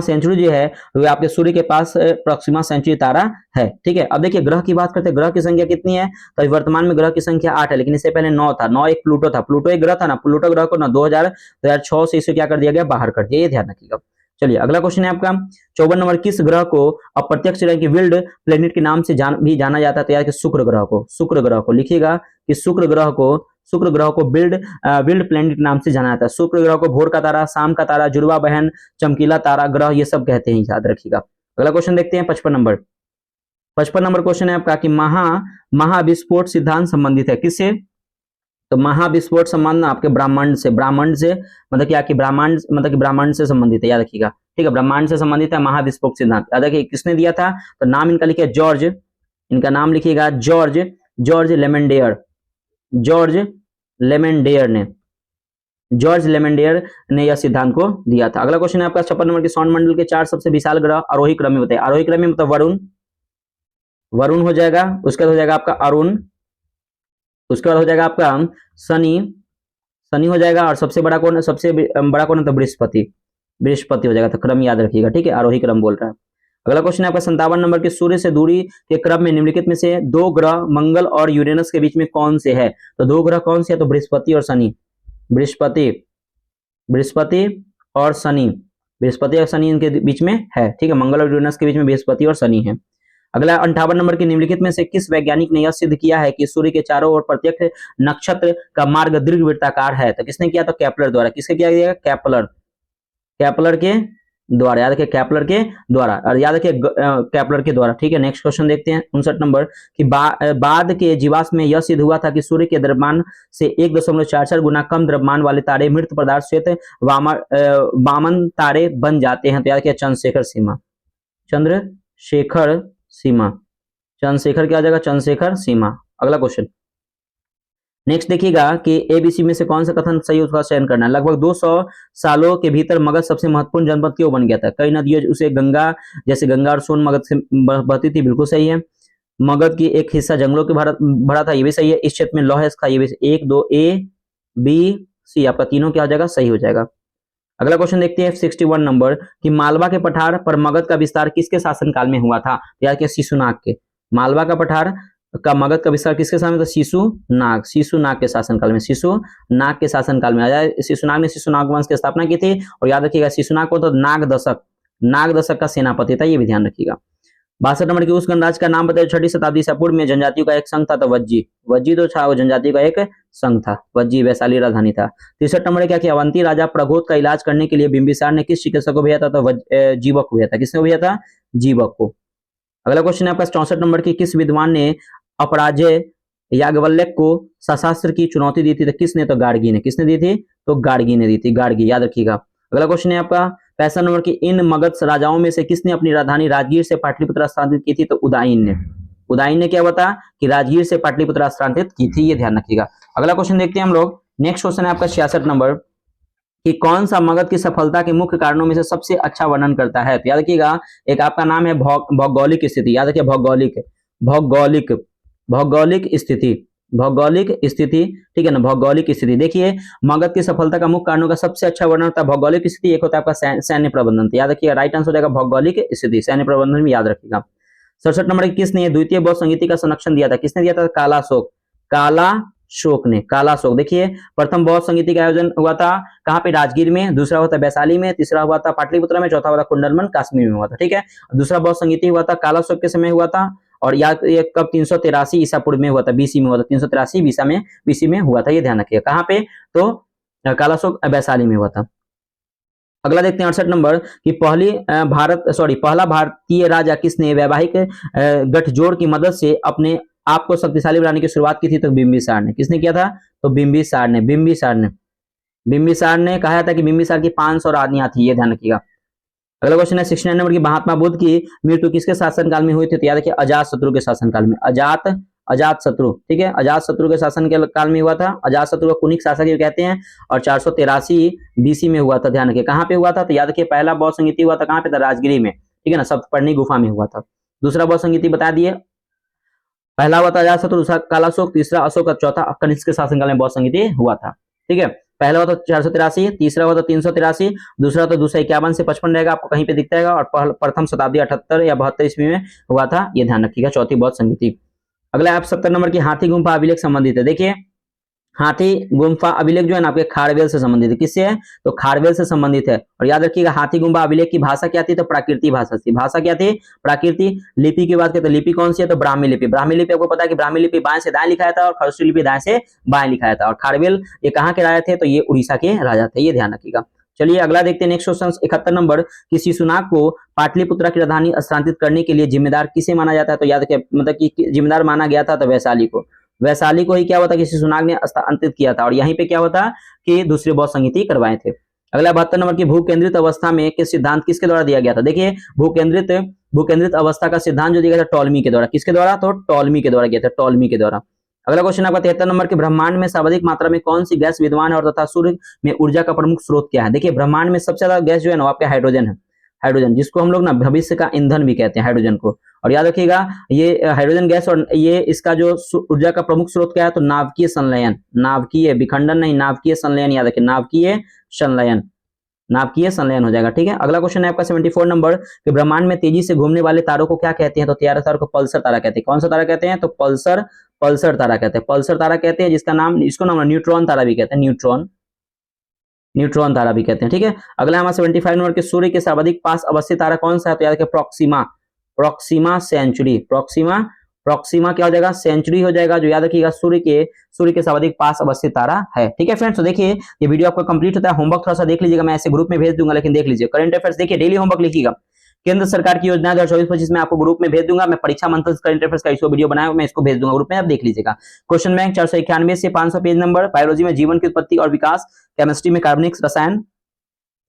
सेंचुरी जो है वो आपके सूर्य के पास प्रोक्सिमा सेंचुरी तारा है, ठीक है। अब देखिए ग्रह की बात करते हैं, ग्रह की संख्या कितनी है? तो वर्तमान में ग्रह की संख्या 8 है, लेकिन इससे पहले 9 था। 9 एक प्लूटो था, प्लूटो एक ग्रह था ना, प्लूटो ग्रह को ना 2006 से इसे क्या कर दिया गया? बाहर कर दिया, ये ध्यान रखिएगा। चलिए अगला क्वेश्चन है आपका 54 नंबर, किस ग्रह को अप्रत्यक्ष यानी कि विल्ड प्लेनेट के नाम से भी जाना जाता है? तो याद कि शुक्र ग्रह को लिखिएगा कि शुक्र ग्रह को विल्ड प्लेनेट नाम से जाना जाता है। शुक्र ग्रह को भोर का तारा, शाम का तारा, जुड़वा बहन, चमकीला तारा ग्रह, ये सब कहते हैं, याद रखिएगा। अगला क्वेश्चन देखते हैं 55 नंबर क्वेश्चन है आपका कि महाविस्फोट सिद्धांत संबंधित है किससे? तो महाविस्फोट संबंध आपके ब्रह्मांड से मतलब क्या कि ब्रह्मांड से संबंधित है, याद रखिएगा, ठीक है। ब्रह्मांड से संबंधित है महाविस्फोट सिद्धांत, याद रखिए किसने दिया था? तो नाम इनका लिखिए जॉर्ज, इनका नाम लिखिएगा जॉर्ज जॉर्ज लेमेंडेयर, जॉर्ज लेमेंडेयर ने, जॉर्ज लेमेंडेयर ने यह सिद्धांत को दिया था। अगला क्वेश्चन है आपका 56 नंबर की, सौरमंडल के 4 सबसे विशाल ग्रह आरोही क्रम में बताइए। आरोही क्रम में मतलब वरुण, वरुण हो जाएगा, उसके बाद हो जाएगा आपका अरुण, उसके बाद हो जाएगा आपका शनि, शनि हो जाएगा, और सबसे बड़ा कौन है, सबसे बड़ा कौन है तो बृहस्पति, बृहस्पति हो जाएगा। तो क्रम याद रखिएगा, ठीक है, आरोही क्रम बोल रहा है। अगला क्वेश्चन है आपका 57 नंबर के, सूर्य से दूरी के क्रम में निम्नलिखित में से दो ग्रह मंगल और यूरेनस के बीच में कौन से है। तो दो ग्रह कौन से है, तो बृहस्पति और शनि, बृहस्पति, बृहस्पति और शनि, बृहस्पति और शनि इनके बीच में है, ठीक है, मंगल और यूरेनस के बीच में बृहस्पति और शनि है। अगला 58 नंबर के, निम्नलिखित में से किस वैज्ञानिक ने यह सिद्ध किया है कि सूर्य के चारों ओर प्रत्येक नक्षत्र का मार्ग दीर्घवृत्ताकार है। तो किसने किया, तो केपलर द्वारा। किसके किया गया, केपलर, केपलर के द्वारा, याद रखिए केपलर के द्वारा, और याद रखिए केपलर के द्वारा, ठीक है। नेक्स्ट क्वेश्चन देखते हैं 59 नंबर कि बाद के जीवाश्म में यह सिद्ध हुआ था कि सूर्य के द्रव्यमान से 1.44 गुना कम द्रव्यमान वाले तारे मृत पदार्थ श्वेत वामन तारे बन जाते हैं। तो याद रखिए चंद्रशेखर सीमा, चंद्रशेखर सीमा, चंद्रशेखर क्या आ जाएगा, चंद्रशेखर सीमा। अगला क्वेश्चन नेक्स्ट देखिएगा कि एबीसी में से कौन सा कथन सही उसका चयन करना है। लगभग 200 सालों के भीतर मगध सबसे महत्वपूर्ण जनपद क्यों बन गया था। कई नदियों उसे गंगा, जैसे गंगा और सोन मगध से बहती थी, बिल्कुल सही है। मगध की एक हिस्सा जंगलों के भरा था, ये भी सही है। इस क्षेत्र में लौह था, ये भी 1 2 ए बी सी आपका तीनों क्या हो जाएगा, सही हो जाएगा। अगला क्वेश्चन देखते हैं 61 नंबर कि मालवा के पठार पर मगध का विस्तार किसके शासनकाल में हुआ था। याद किया शिशुनाग के, मालवा का पठार का मगध का विस्तार किसके सामने, तो शिशुनाग, शिशुनाग के शासनकाल में, शिशुनाग के शासनकाल में आया। शिशुनाग ने शिशुनाग वंश की स्थापना की थी, और याद रखिएगा शिशुनाग को तो नागदशक, नागदशक का सेनापति था, ये भी ध्यान रखिएगा। 62 नंबर की, उस गणराज्य का नाम बताइए 6ठी शताब्दी से पूर्व में जनजातियों का एक संघ था। तो वज्जी, वज्जी तो था, वो जनजातियों का एक संघ था, वज्जी वैशाली राजधानी था। 63 नंबर क्या किया, अवंती राजा प्रघोत का इलाज करने के लिए बिंबिसार ने किस चिकित्सक को भेजा था। तो जीवक को भेजा था। किसने भेजा था, जीवक को। अगला क्वेश्चन है आपका 64 नंबर की, किस विद्वान ने अपराजय याज्ञवल्क्य को शास्त्र की चुनौती दी थी। तो किसने, तो गार्गी ने। किसने दी थी, तो गार्गी ने दी थी, गार्गी, याद रखिएगा। अगला क्वेश्चन है आपका 65 नंबर की, इन मगध राजाओं में से किसने अपनी राजधानी राजगीर से पाटलिपुत्र स्थानांतरित की थी। तो उदयन ने। उदयन ने क्या बता कि राजगीर से पाटलिपुत्र स्थानांतरित की थी, ये ध्यान रखिएगा। अगला क्वेश्चन देखते हैं हम लोग। नेक्स्ट क्वेश्चन है आपका 66 नंबर कि कौन सा मगध की सफलता के मुख्य कारणों में से सबसे अच्छा वर्णन करता है। तो याद रखिएगा एक आपका नाम है भौगोलिक स्थिति, याद रखिए भौगोलिक, भौगोलिक, भौगोलिक स्थिति, भौगोलिक स्थिति, ठीक है ना, भौगोलिक स्थिति। देखिए मगध की सफलता का मुख्य कारणों का सबसे अच्छा वर्णन होता है भौगोलिक स्थिति, एक होता है आपका सैन्य प्रबंधन। तो याद रखिएगा राइट आंसर हो जाएगा भौगोलिक स्थिति, सैन्य प्रबंधन भी याद रखिएगा। 67 नंबर किसने द्वितीय बौद्ध संगीति का संरक्षण दिया था। किसने दिया था, कालाशोक, कालाशोक ने, कालाशोक। देखिए प्रथम बौद्ध संगीति का आयोजन हुआ था कहाँ पे, राजगीर में, दूसरा हुआ था वैशाली में, तीसरा हुआ था पाटलिपुत्र में, चौथा हुआ था कुंडलमन कश्मीर में हुआ था, ठीक है। दूसरा बौद्ध संगीति हुआ था कालाशोक के समय हुआ था, और याद ये कब 383 ईसा पूर्व में हुआ था, बीसी में हुआ था, 383 बीसी में हुआ था, ये ध्यान रखिएगा। कहाँ पे, तो कालाशोक वैशाली में हुआ था। अगला देखते हैं 68 नंबर कि पहला भारतीय राजा किसने वैवाहिक गठजोड़ की मदद से अपने आप को शक्तिशाली बनाने की शुरुआत की थी। तो बिंबिसार ने। किसने किया था, तो बिंबिसार ने, बिंबिसार ने कहा था कि बिंबिसार की 500 रानियां थी, ये ध्यान रखिएगा। अगला क्वेश्चन है 69 नंबर की, महात्मा बुद्ध की मृत्यु किसके शासनकाल में हुई थी। तो याद रखिए अजात शत्रु के शासनकाल में, अजात शत्रु, ठीक है, अजात शत्रु के शासन के काल में हुआ था। अजात शत्रु को कुनिक शासक कहते हैं, और 483 बीसी में हुआ था, ध्यान रखिए। कहाँ पे हुआ था, तो याद रखिए पहला बौद्ध संगीति हुआ था कहाँ पे था, राजगिरी में, ठीक है ना, सप्तपर्णी गुफा में हुआ था। दूसरा बौद्ध संगीति बता दिए, पहला हुआ था अजात शत्रु, दूसरा कालाशोक, तीसरा अशोक, चौथा कनिष्क के शासनकाल में बौद्ध संगीति हुआ था, ठीक है। पहला हुआ था 483, तीसरा हुआ था 383, दूसरा तो 251 से 55 रहेगा, आपको कहीं पे दिखता रहेगा, और प्रथम शताब्दी 78 या 72 ईस्वी में हुआ था, ये ध्यान रखिएगा, चौथी बौद्ध संगीति। अगला आप 70 नंबर की, हाथी गुम्फा अभिलेख संबंधित है। देखिए हाथी गुम्फा अभिलेख जो है ना आपके खारवेल से संबंधित है। किससे है, तो खारवेल से संबंधित है। और याद रखिएगा हाथी गुम्फा अभिलेख की भाषा क्या थी, तो प्राकृतिक भाषा थी। भाषा क्या थी, प्राकृतिक। लिपि की बात करें तो लिपि कौन सी है, तो ब्राह्मी लिपि। ब्राह्मी लिपि आपको पता है कि ब्राह्मी लिपि बाएं से दाएं लिखाया था, और खरस्ती लिपि दाएं से बाएं लिखाया था। और खारवेल ये कहाँ के राजा थे, तो ये उड़ीसा के राजा थे, ये ध्यान रखिएगा। चलिए अगला देखते हैं नेक्स्ट क्वेश्चन 71 नंबर कि शिशुनाग को पाटलिपुत्र की राजधानी स्थानांतरित करने के लिए जिम्मेदार किसे माना जाता है। तो याद रखिए मतलब कि जिम्मेदार माना गया था तो वैशाली को, वैशाली को ही क्या होता कि शिशुनाग ने स्थानांतरित किया था, और यहीं पे क्या होता कि दूसरे बौद्ध संगीति करवाए थे। अगला 72 नंबर की, भू केंद्रित अवस्था में किस सिद्धांत किसके द्वारा दिया गया था। देखिए भू केंद्रित भूकेंद्रित अवस्था का सिद्धांत जो दिया गया था टॉलमी के द्वारा, किसके द्वारा? तो टॉलमी के द्वारा किया था, टॉलमी के द्वारा। अगला क्वेश्चन आपका 73 नंबर के ब्रह्मांड में सर्वाधिक मात्रा में कौन सी गैस विद्यमान है और तथा सूर्य में ऊर्जा का प्रमुख स्रोत क्या है? देखिए ब्रह्मांड में सबसे ज्यादा गैस जो है ना आपका हाइड्रोजन है, हाइड्रोजन, जिसको हम लोग ना भविष्य का ईंधन भी कहते हैं हाइड्रोजन को। और याद रखिएगा ये हाइड्रोजन गैस और ये इसका जो ऊर्जा का प्रमुख स्रोत क्या है? तो नाभिकीय संलयन, नाभिकीय विखंडन नहीं, नाभिकीय संलयन, याद रखिए नाभिकीय संलयन, नाभिकीय संलयन हो जाएगा। ठीक है, अगला क्वेश्चन है आपका 74 नंबर कि ब्रह्मांड में तेजी से घूमने वाले तारों को क्या कहते हैं? तो तैयार तारों को पल्सर तारा कहते हैं। कौन सा तारा कहते हैं? तो पल्सर, पल्सर तारा कहते हैं, पल्सर तारा कहते हैं, जिसका नाम, इसको नाम न्यूट्रॉन तारा भी कहते हैं, न्यूट्रॉन, न्यूट्रॉन तारा भी कहते हैं। ठीक है, अगला हमारा 75 नंबर के सूर्य के सर्वाधिक पास अवस्थित तारा कौन सा है? तो याद रखिए Proxima, Proxima Centauri, Proxima, Proxima क्या हो जाएगा? सेंचुरी हो जाएगा, जो याद रखिएगा सूर्य के सर्वाधिक पास अवस्थित तारा है। ठीक है फ्रेंड्स, तो देखिए ये वीडियो आपका कंप्लीट होता है, होमवर्क थोड़ा सा देख लीजिएगा, मैं ऐसे ग्रुप में भेज दूंगा, लेकिन देख लीजिए करंट अफेयर्स, देखिए डेली होमवर्क लिखिएगा, केंद्र सरकार की योजना 2024-25 में आपको ग्रुप में भेज दूंगा, मैं परीक्षा मंथन करंट अफेयर्स का इसको वीडियो बनाया, मैं इसको भेज दूंगा ग्रुप में, आप देख लीजिएगा। क्वेश्चन बैंक 491 से 500 पेज नंबर, बायोलॉजी में जीवन की उत्पत्ति और विकास, केमिस्ट्री में कार्बनिक रसायन,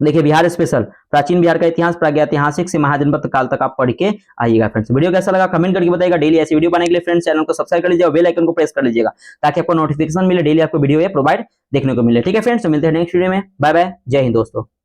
देखिए बिहार स्पेशल, प्राचीन बिहार का इतिहास, प्रागैतिहासिक से महाजनपद काल तक आप पढ़ के आइएगा। फ्रेंड्स वीडियो कैसा लगा कमेंट करके बताइएगा। डेली ऐसी वीडियो बनाने के लिए फ्रेंड्स चैनल को सब्सक्राइब कर लीजिए और बेल आइकन को प्रेस कर लीजिएगा, ताकि आपको नोटिफिकेशन मिले, डेली आपको वीडियो ये प्रोवाइड देखने को मिले। ठीक है फ्रेंड्स, तो मिलते हैं नेक्स्ट वीडियो में, बाय बाय, जय हिंद दोस्तों।